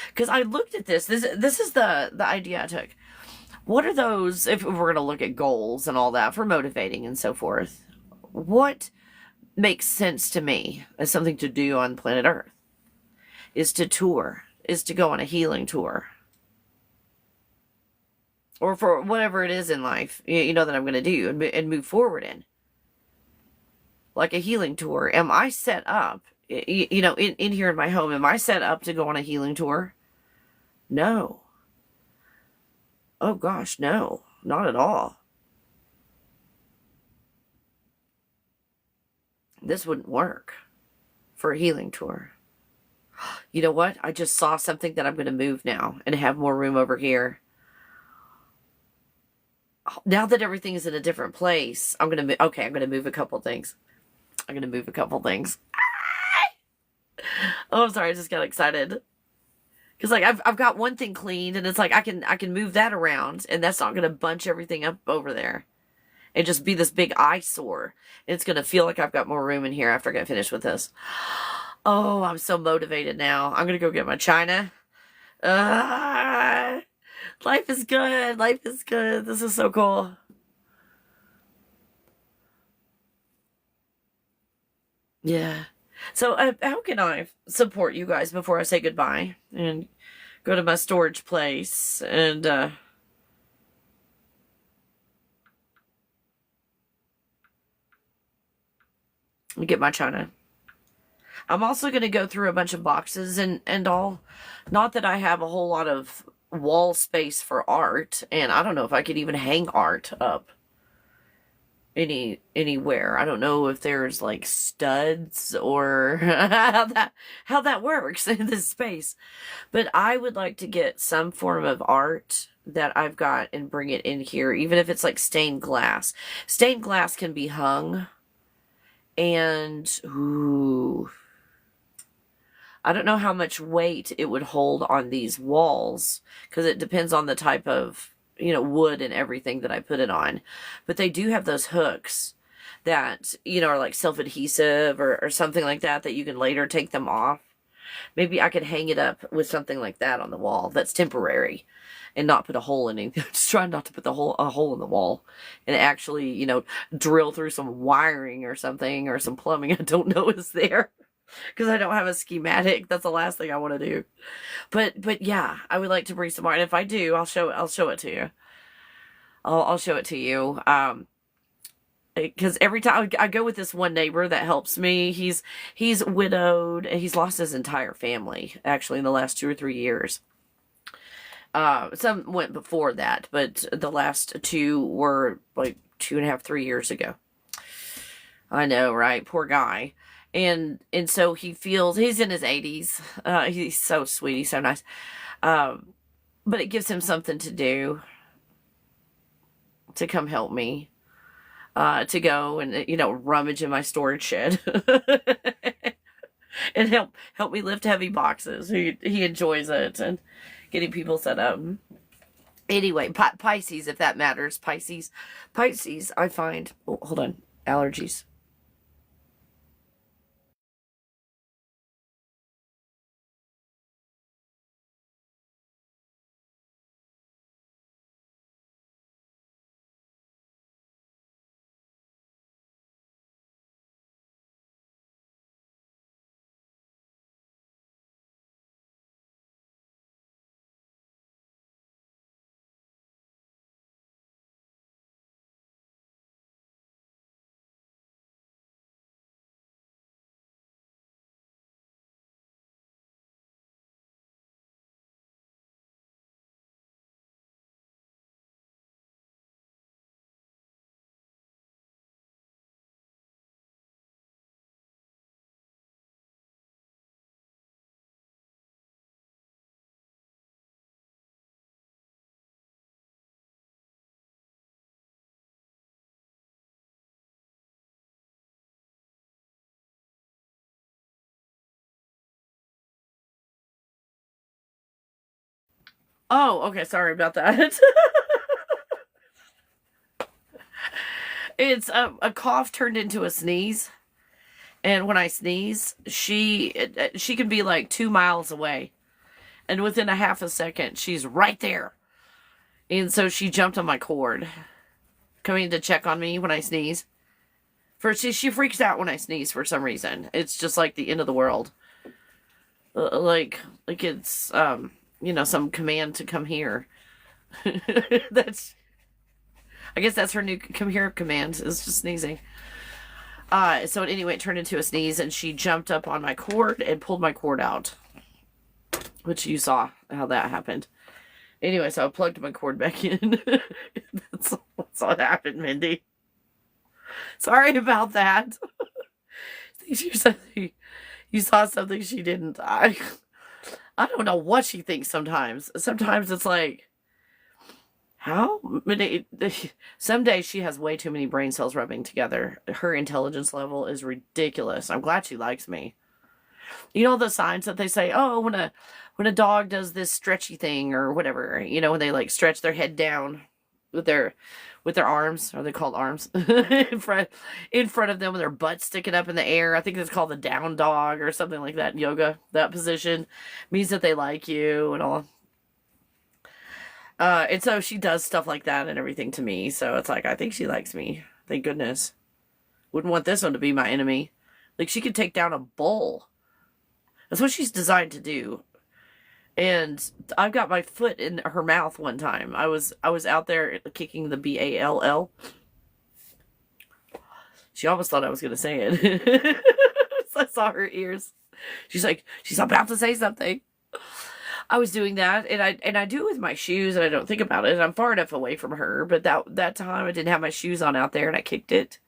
Because I looked at this is the idea I took. What are those, if we're going to look at goals and all that for motivating and so forth, what makes sense to me as something to do on planet Earth is to tour, is to go on a healing tour. Or for whatever it is in life, that I'm going to do and move forward in. Like a healing tour. Am I set up, in here in my home, am I set up to go on a healing tour? No. Oh gosh, no. Not at all. This wouldn't work for a healing tour. You know what? I just saw something that I'm going to move now and have more room over here. Now that everything is in a different place, I'm going to move a couple things. Oh, I'm sorry. I just got excited. Because, like, I've got one thing cleaned, and it's like I can move that around, and that's not going to bunch everything up over there. And just be this big eyesore. It's going to feel like I've got more room in here after I get finished with this. Oh, I'm so motivated now. I'm going to go get my china. Life is good. Life is good. This is so cool. Yeah. So how can I support you guys before I say goodbye and go to my storage place and get my china? I'm also going to go through a bunch of boxes and all. Not that I have a whole lot of wall space for art, and I don't know if I could even hang art up anywhere. I don't know if there's like studs or how that works in this space. But I would like to get some form of art that I've got and bring it in here, even if it's like stained glass. Stained glass can be hung, and ooh, I don't know how much weight it would hold on these walls, because it depends on the type of, wood and everything that I put it on. But they do have those hooks that, are like self-adhesive or something like that, that you can later take them off. Maybe I could hang it up with something like that on the wall that's temporary and not put a hole in it. Just try not to put a hole in the wall and actually, drill through some wiring or something, or some plumbing I don't know is there. Because I don't have a schematic. That's the last thing I want to do. But yeah, I would like to bring some art. And if I do, I'll show it to you. I'll show it to you. Because every time I go with this one neighbor that helps me, he's widowed, and he's lost his entire family, actually, in the last 2 or 3 years. Some went before that, but the last 2 were like 2.5, 3 years ago. I know, right? Poor guy. And so he feels, he's in his 80s. He's so sweet. He's so nice. But it gives him something to do, to come help me, to go and, rummage in my storage shed and help me lift heavy boxes. He enjoys it, and getting people set up. Anyway, Pisces, if that matters. Pisces, I find, oh, hold on, allergies. Oh, okay, sorry about that. It's a cough turned into a sneeze. And when I sneeze, she can be like 2 miles away. And within a half a second, she's right there. And so she jumped on my cord, coming to check on me when I sneeze. She freaks out when I sneeze for some reason. It's just like the end of the world. Like it's, some command to come here. I guess that's her new come here command, is just sneezing. So anyway, it turned into a sneeze, and she jumped up on my cord and pulled my cord out, which you saw how that happened. Anyway, so I plugged my cord back in. That's what happened, Mindy. Sorry about that. You saw something she didn't. I don't know what she thinks sometimes. Sometimes it's like, how many? Some days she has way too many brain cells rubbing together. Her intelligence level is ridiculous. I'm glad she likes me. You know the signs that they say, oh, when a dog does this stretchy thing or whatever, when they like stretch their head down with their arms, are they called arms? in front of them with their butt sticking up in the air. I think it's called the down dog or something like that in yoga. That position means that they like you and all. And so she does stuff like that and everything to me. So it's like, I think she likes me. Thank goodness. Wouldn't want this one to be my enemy. Like, she could take down a bull. That's what she's designed to do. And I've got my foot in her mouth one time. I was out there kicking the ball. She almost thought I was going to say it. So I saw her ears. She's like, she's about to say something. I was doing that, and I do it with my shoes, and I don't think about it. I'm far enough away from her, but that time I didn't have my shoes on out there, and I kicked it,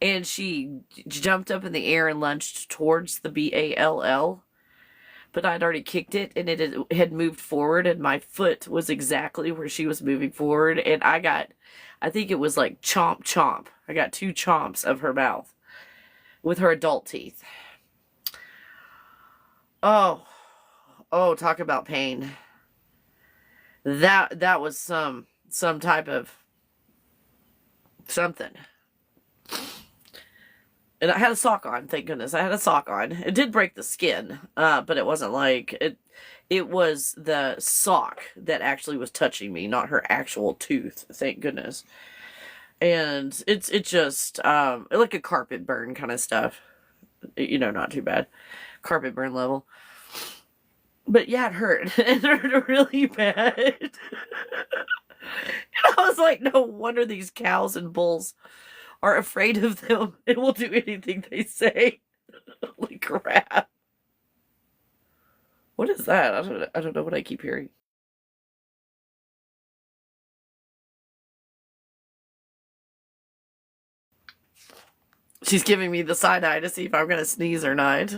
and she jumped up in the air and lunged towards the BALL, but I'd already kicked it, and it had moved forward, and my foot was exactly where she was moving forward, and I think it was like chomp chomp. I got 2 chomps of her mouth with her adult teeth. Oh, talk about pain. That was some type of something. And I had a sock on, thank goodness. I had a sock on. It did break the skin, but it wasn't like it. It was the sock that actually was touching me, not her actual tooth, thank goodness. And it's just like a carpet burn kind of stuff. You know, not too bad. Carpet burn level. But yeah, it hurt. It hurt really bad. And I was like, no wonder these cows and bulls are afraid of them and will do anything they say. Holy crap. What is that? I don't know what I keep hearing. She's giving me the side eye to see if I'm going to sneeze or not.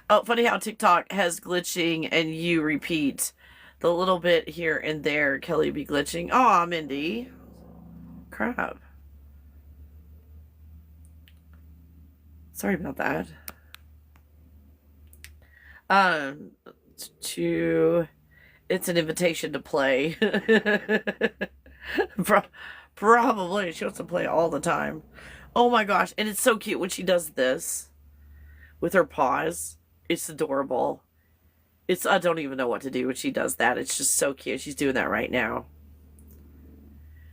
Oh, funny how TikTok has glitching and you repeat the little bit here and there. Kelly be glitching. Aw, Mindy. Crap. Sorry about that. It's an invitation to play. Probably. She wants to play all the time. Oh my gosh. And it's so cute when she does this with her paws. It's adorable. I don't even know what to do when she does that. It's just so cute. She's doing that right now.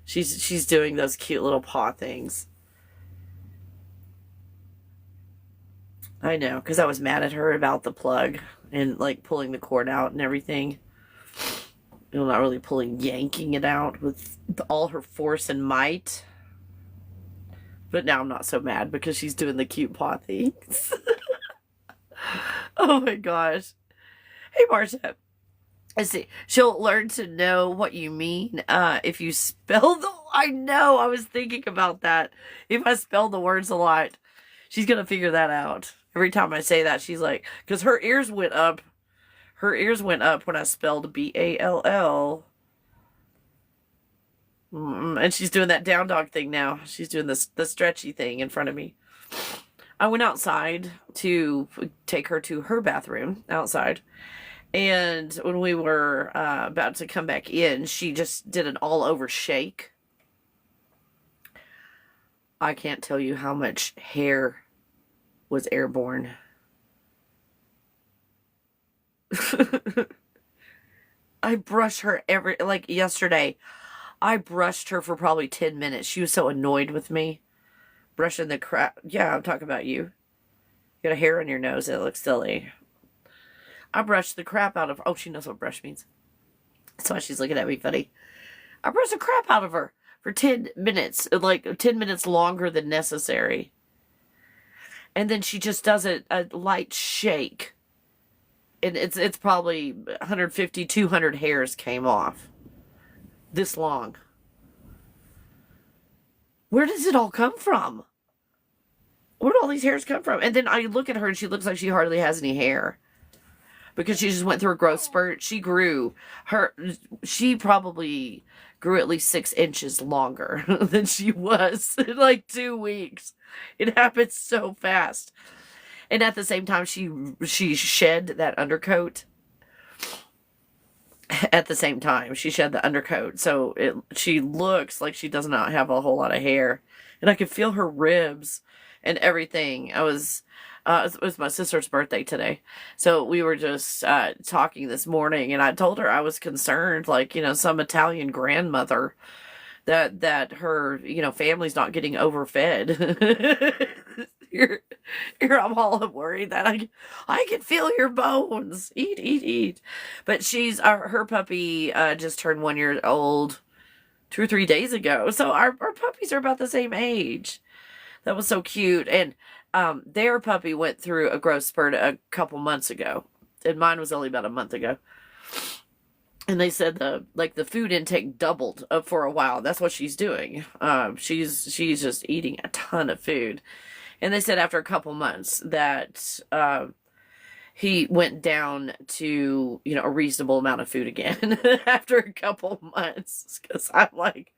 She's doing those cute little paw things. I know, because I was mad at her about the plug and like pulling the cord out and everything. You know, not really yanking it out with all her force and might. But now I'm not so mad because she's doing the cute paw things. Oh my gosh. Hey, Marcia. Let's see. She'll learn to know what you mean if you spell the... I know, I was thinking about that. If I spell the words a lot, she's going to figure that out. Every time I say that, she's like... Because her ears went up. Her ears went up when I spelled BALL. And she's doing that down dog thing now. She's doing the stretchy thing in front of me. I went outside to take her to her bathroom outside. And when we were about to come back in, she just did an all-over shake. I can't tell you how much hair was airborne. I brush her like yesterday, I brushed her for probably 10 minutes. She was so annoyed with me. Brushing the crap. Yeah, I'm talking about you. You got a hair on your nose. It looks silly. I brushed the crap out of her. Oh, she knows what brush means. That's why she's looking at me funny. I brushed the crap out of her for 10 minutes. Like 10 minutes longer than necessary. And then she just does a light shake. And it's probably 150, 200 hairs came off. This long. Where does it all come from? Where do all these hairs come from? And then I look at her and she looks like she hardly has any hair. Because she just went through a growth spurt. She probably grew at least 6 inches longer than she was in like 2 weeks. It happened so fast. And at the same time, she shed that undercoat. At the same time, she shed the undercoat. So she looks like she does not have a whole lot of hair. And I could feel her ribs and everything. It was my sister's birthday today. So we were just talking this morning. And I told her I was concerned, like, some Italian grandmother that her, family's not getting overfed. Here I'm all worried that I can feel your bones. Eat. But her puppy just turned 1 year old 2 or 3 days ago. So our puppies are about the same age. That was so cute. And their puppy went through a growth spurt a couple months ago. and mine was only about a month ago. And they said the food intake doubled for a while. That's what she's doing. She's just eating a ton of food. And they said after a couple months that he went down to, a reasonable amount of food again after a couple months. Because I'm like,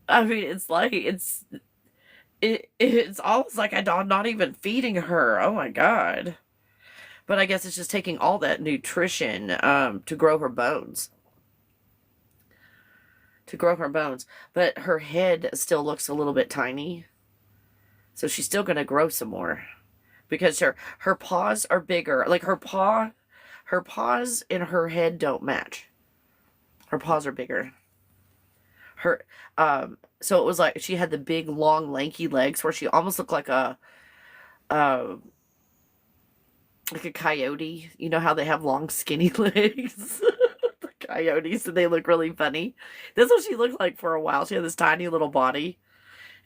I mean, it's almost like I'm not even feeding her. Oh my God. But I guess it's just taking all that nutrition to grow her bones. To grow her bones. But her head still looks a little bit tiny. So she's still going to grow some more. Because her paws are bigger. Like her paws and her head don't match. Her paws are bigger. So it was like she had the big, long, lanky legs where she almost looked like a coyote. You know how they have long, skinny legs? The coyotes, and they look really funny. That's what she looked like for a while. She had this tiny little body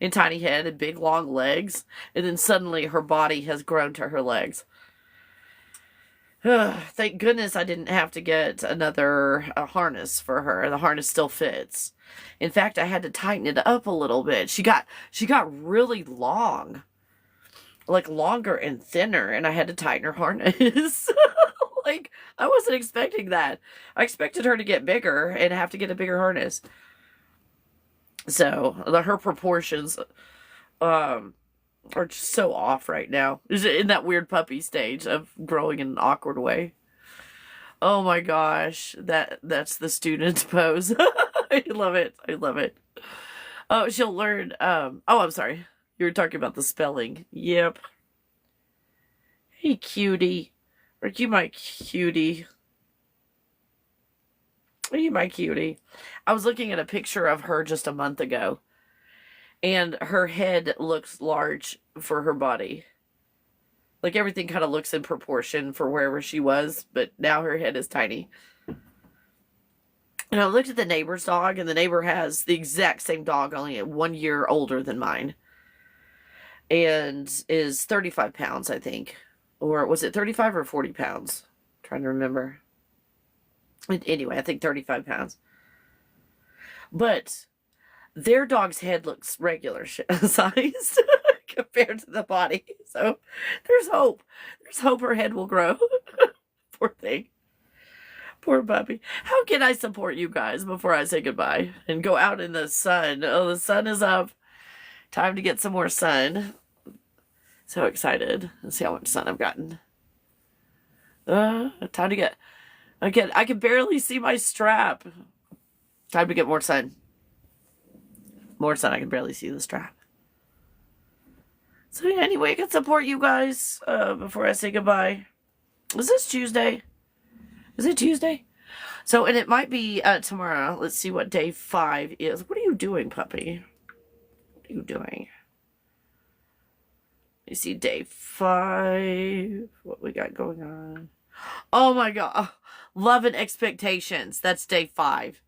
and tiny head and big, long legs. And then suddenly her body has grown to her legs. Thank goodness I didn't have to get another harness for her. The harness still fits. In fact, I had to tighten it up a little bit. She got really long. Like longer and thinner, and I had to tighten her harness. Like, I wasn't expecting that. I expected her to get bigger and have to get a bigger harness. So, her proportions are just so off right now. In that weird puppy stage of growing in an awkward way. Oh my gosh, that's the student's pose. I love it. I love it. Oh, she'll learn, I'm sorry. You were talking about the spelling. Yep. Hey, cutie. Are you my cutie? Are you my cutie? I was looking at a picture of her just a month ago. And her head looks large for her body. Like everything kind of looks in proportion for wherever she was. But now her head is tiny. And I looked at the neighbor's dog. And the neighbor has the exact same dog, only 1 year older than mine. And is 35 pounds, I think. Or was it 35 or 40 pounds? I'm trying to remember. Anyway, I think 35 pounds. But their dog's head looks regular size compared to the body. So there's hope. There's hope her head will grow. Poor thing. Poor puppy. How can I support you guys before I say goodbye and go out in the sun? Oh, the sun is up. Time to get some more sun. So excited. Let's see how much sun I've gotten. Time to get... Again, I can barely see my strap. Time to get more sun. More sun. I can barely see the strap. So yeah, anyway, I can support you guys before I say goodbye. Is this Tuesday? Is it Tuesday? So, and it might be tomorrow. Let's see what day 5 is. What are you doing, puppy? What are you doing? You see day 5. What we got going on? Oh my God. Love and Expectations. That's day 5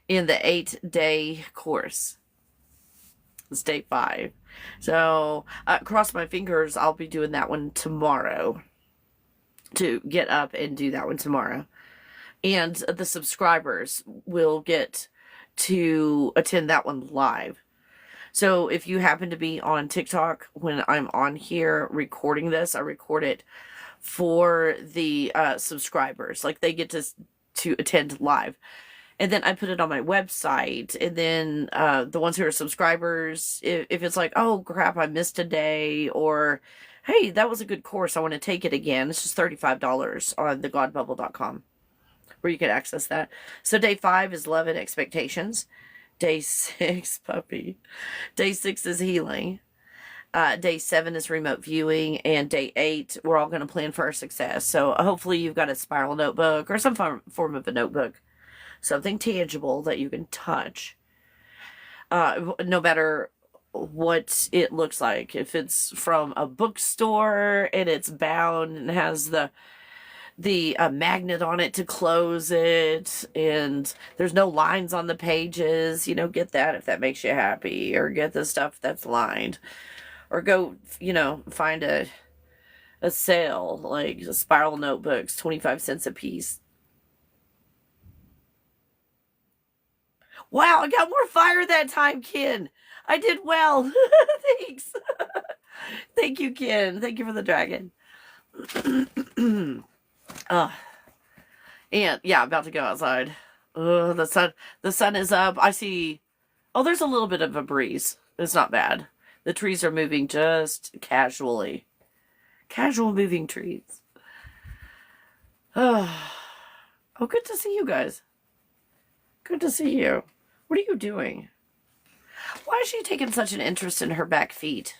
in the 8-day course. It's day 5. So, cross my fingers. I'll be doing that one tomorrow. To get up and do that one tomorrow. And the subscribers will get to attend that one live. So if you happen to be on TikTok when I'm on here recording this, I record it for the subscribers. Like they get to attend live. And then I put it on my website. And then the ones who are subscribers, if it's like, oh crap, I missed a day, or hey, that was a good course, I want to take it again. It's just $35 on thegodbubble.com where you can access that. So day 5 is Love and Expectations. Day 6, puppy. Day 6 is Healing. Day 7 is Remote Viewing. And day 8, we're all going to plan for our success. So hopefully you've got a spiral notebook or some form of a notebook. Something tangible that you can touch. No matter what it looks like. If it's from a bookstore and it's bound and has the magnet on it to close it, and there's no lines on the pages, get that if that makes you happy, or get the stuff that's lined, or go, find a a sale, like spiral notebooks, 25 cents a piece. Wow, I got more fire that time, Ken. I did well. Thanks. Thank you, Ken. Thank you for the dragon. uh, and yeah, about to go outside. The sun is up. I see. Oh, there's a little bit of a breeze. It's not bad. The trees are moving just casually. Casual moving trees. Oh, good to see you guys. Good to see you. What are you doing? Why is she taking such an interest in her back feet?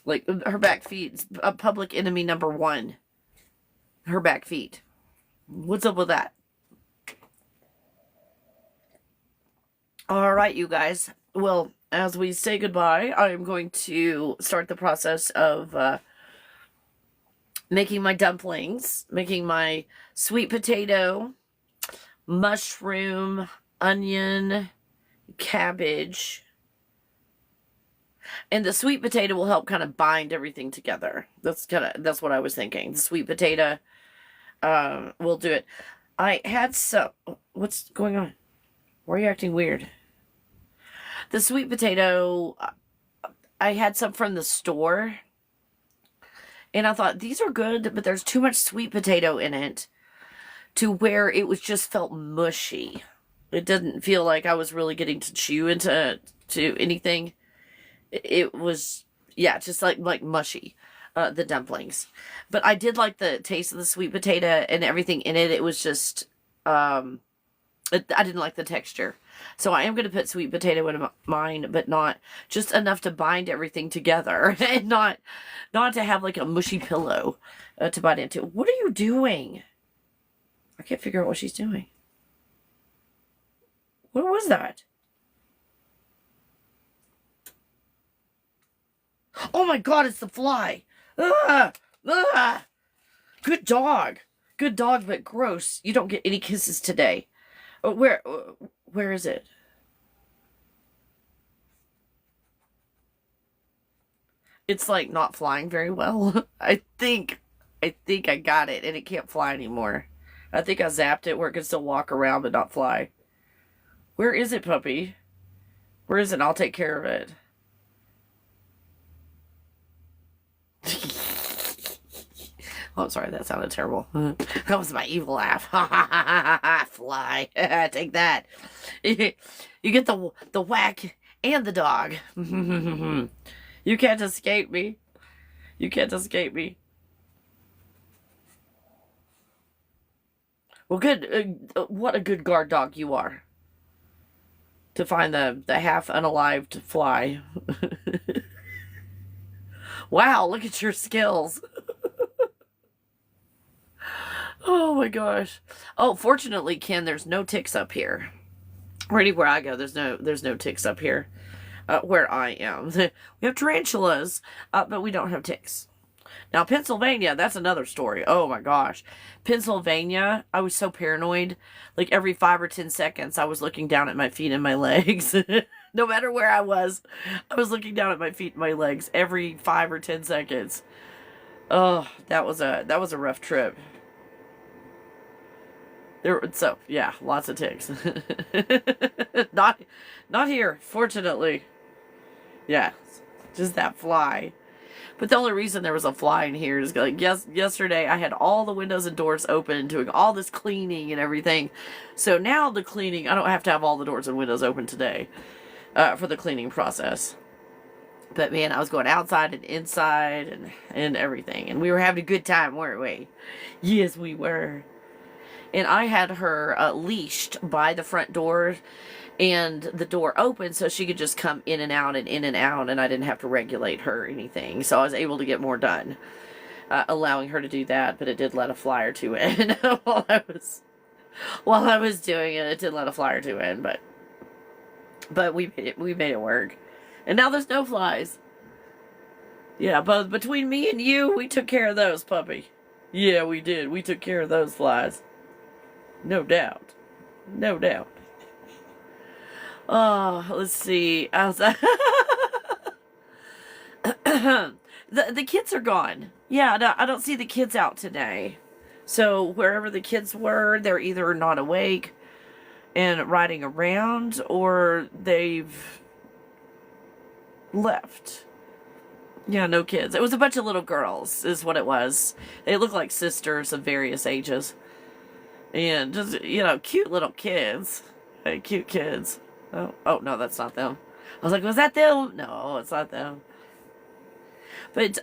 Like, her back feet's a public enemy number one. Her back feet. What's up with that? All right, you guys. Well, as we say goodbye, I am going to start the process of making my dumplings, making my sweet potato, mushroom, onion, cabbage. And the sweet potato will help kind of bind everything together. That's what I was thinking. The sweet potato will do it. I had some... What's going on? Why are you acting weird? The sweet potato, I had some from the store. And I thought, these are good, but there's too much sweet potato in it to where it was just felt mushy. It didn't feel like I was really getting to chew into anything. It was, yeah, just like mushy, the dumplings. But I did like the taste of the sweet potato and everything in it. It was just, I didn't like the texture. So I am going to put sweet potato in mine, but not just enough to bind everything together. And not to have like a mushy pillow to bite into. What are you doing? I can't figure out what she's doing. What was that? Oh my God, it's the fly. Ah, ah. Good dog. Good dog, but gross. You don't get any kisses today. Where is it? It's like not flying very well. I think I got it and it can't fly anymore. I think I zapped it where it can still walk around but not fly. Where is it, puppy? Where is it? I'll take care of it. Oh, sorry, that sounded terrible. That was my evil laugh. Fly. Take that. You get the whack and the dog. You can't escape me. You can't escape me. Well, good. What a good guard dog you are. To find the half unalived fly. Wow, look at your skills. Oh my gosh. Oh, fortunately, Ken, there's no ticks up here. Anywhere I go, there's no ticks up here. Where I am. We have tarantulas, but we don't have ticks. Now, Pennsylvania, that's another story. Oh my gosh. Pennsylvania, I was so paranoid. Like every 5 or 10 seconds, I was looking down at my feet and my legs. No matter where I was looking down at my feet and my legs every 5 or 10 seconds. Oh, that was a rough trip. So yeah, lots of ticks. Not here, fortunately. Yeah, just that fly. But the only reason there was a fly in here is like yesterday I had all the windows and doors open, doing all this cleaning and everything. So now the cleaning, I don't have to have all the doors and windows open today for the cleaning process. But man, I was going outside and inside and everything, and we were having a good time, weren't we? Yes, we were. And I had her leashed by the front door and the door open so she could just come in and out, and I didn't have to regulate her or anything. So I was able to get more done, allowing her to do that. But it did let a fly or two in while I was doing it. It did let a fly or two in, but we made it work. And now there's no flies. Yeah, but between me and you, we took care of those, puppy. Yeah, we did. We took care of those flies. No doubt. No doubt. Oh, let's see. The kids are gone. Yeah, no, I don't see the kids out today. So wherever the kids were, they're either not awake and riding around, or they've left. Yeah, no kids. It was a bunch of little girls, is what it was. They look like sisters of various ages. And just, cute little kids. Hey, cute kids. Oh, no, that's not them. I was like, was that them? No, it's not them. But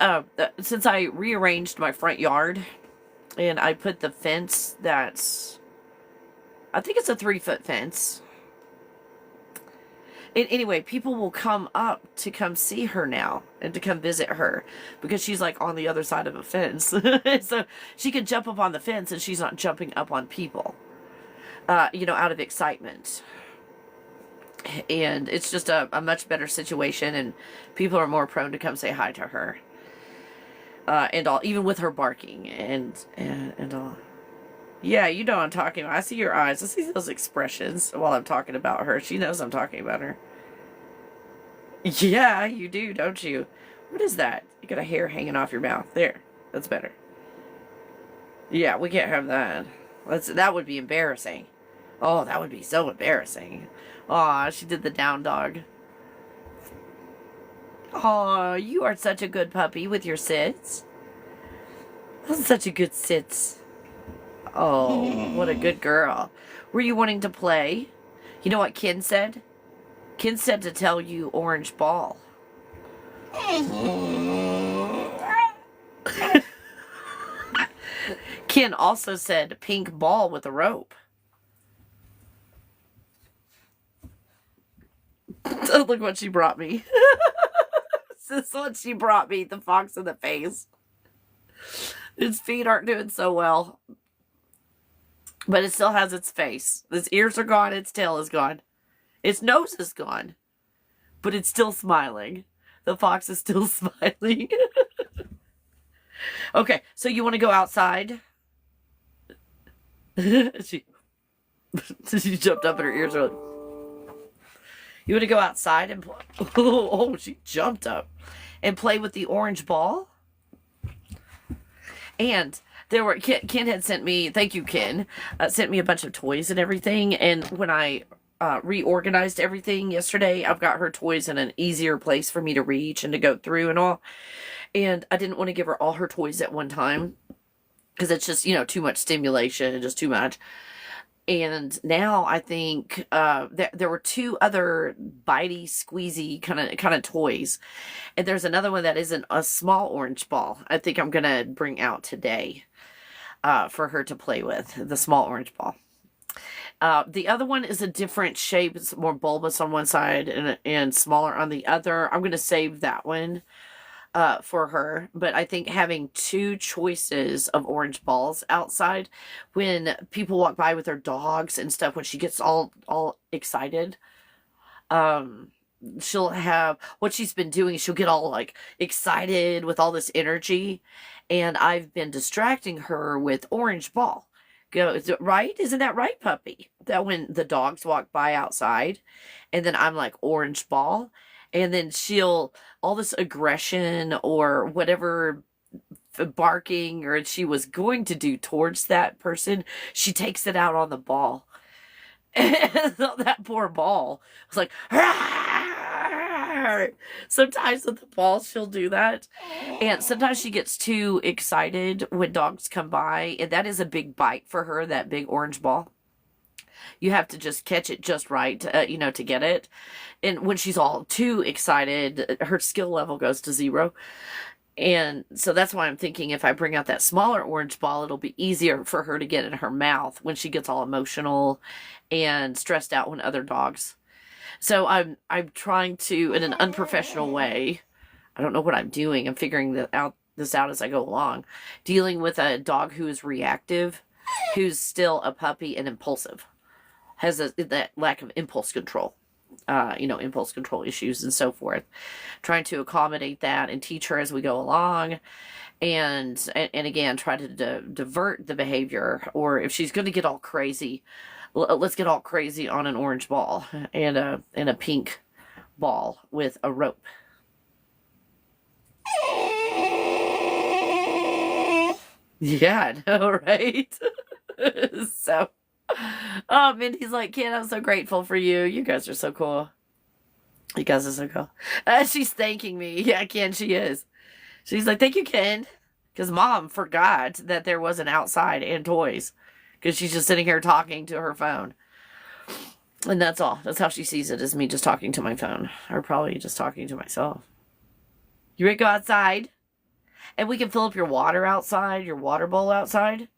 since I rearranged my front yard and I put the fence that's, I think it's a 3-foot fence. And anyway, people will come up to come see her now and to come visit her because she's like on the other side of a fence. So she can jump up on the fence and she's not jumping up on people, out of excitement. And it's just a much better situation, and people are more prone to come say hi to her. And all, even with her barking and all. Yeah, you know what I'm talking about. I see your eyes. I see those expressions while I'm talking about her. She knows I'm talking about her. Yeah, you do, don't you? What is that? You got a hair hanging off your mouth. There. That's better. Yeah, we can't have that. That would be embarrassing. Oh, that would be so embarrassing. Aw, she did the down dog. Aw, you are such a good puppy with your sits. That's such a good sits. Oh, what a good girl. Were you wanting to play? You know what Ken said? Ken said to tell you orange ball. Ken also said pink ball with a rope. Look what she brought me. This is what she brought me, the fox in the face. Its feet aren't doing so well. But it still has its face. Its ears are gone, its tail is gone. Its nose is gone. But it's still smiling. The fox is still smiling. Okay, so you want to go outside? She jumped up and her ears are like... You want to go outside and play? Oh, she jumped up and play with the orange ball? And Ken had sent me, thank you, Ken, sent me a bunch of toys and everything. And when I reorganized everything yesterday, I've got her toys in an easier place for me to reach and to go through and all. And I didn't want to give her all her toys at one time because it's just, too much stimulation and just too much. And now I think there were 2 other bitey, squeezy kind of toys. And there's another one that isn't a small orange ball. I think I'm going to bring out today for her to play with, the small orange ball. The other one is a different shape. It's more bulbous on one side and smaller on the other. I'm going to save that one for her. But I think having 2 choices of orange balls outside, when people walk by with their dogs and stuff, when she gets all excited, she'll have, what she's been doing, she'll get all like excited with all this energy. And I've been distracting her with orange ball. Is it right? Isn't that right, puppy? That when the dogs walk by outside and then I'm like orange ball, and then she'll, all this aggression or whatever barking or she was going to do towards that person, she takes it out on the ball. And that poor ball was like, Arr! Sometimes with the ball she'll do that. And sometimes she gets too excited when dogs come by, and that is a big bite for her, that big orange ball. You have to just catch it just right, to get it. And when she's all too excited, her skill level goes to 0. And so that's why I'm thinking if I bring out that smaller orange ball, it'll be easier for her to get in her mouth when she gets all emotional and stressed out when other dogs. So I'm trying to, in an unprofessional way, I don't know what I'm doing. I'm figuring this out as I go along, dealing with a dog who is reactive, who's still a puppy and impulsive. Has that lack of impulse control, impulse control issues and so forth. Trying to accommodate that and teach her as we go along. And again, try to divert the behavior. Or if she's going to get all crazy, let's get all crazy on an orange ball and a pink ball with a rope. Yeah, I know, right? So, oh, Mindy's like, Ken, I'm so grateful for you. You guys are so cool. You guys are so cool. She's thanking me. Yeah, Ken, she is. She's like, thank you, Ken. Because mom forgot that there was an outside and toys. Because she's just sitting here talking to her phone. And that's all. That's how she sees it, is me just talking to my phone. Or probably just talking to myself. You ready to go outside? And we can fill up your water outside, your water bowl outside.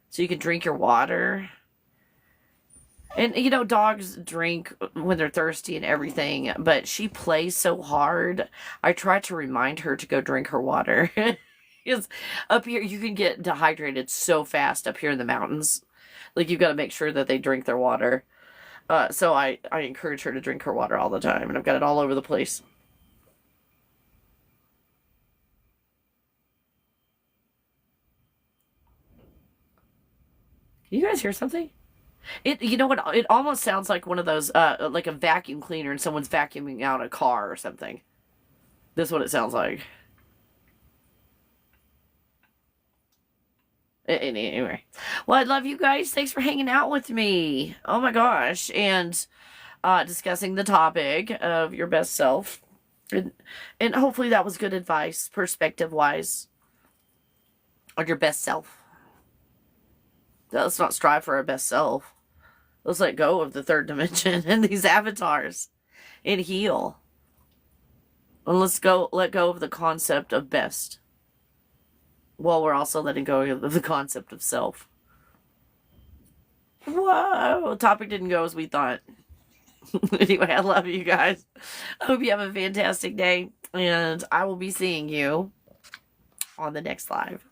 So you can drink your water. And, you know, dogs drink when they're thirsty and everything. But she plays so hard. I try to remind her to go drink her water. Because up here, you can get dehydrated so fast up here in the mountains. Like, you've got to make sure that they drink their water. So I encourage her to drink her water all the time. And I've got it all over the place. Can you guys hear something? You know what? It almost sounds like one of those, like a vacuum cleaner and someone's vacuuming out a car or something. That's what it sounds like. Anyway. Well, I love you guys. Thanks for hanging out with me. Oh my gosh. And discussing the topic of your best self. And hopefully that was good advice, perspective-wise, on your best self. Let's not strive for our best self. Let's let go of the third dimension and these avatars and heal. And let's let go of the concept of best. While we're also letting go of the concept of self. Whoa, the topic didn't go as we thought. Anyway, I love you guys. I hope you have a fantastic day. And I will be seeing you on the next live.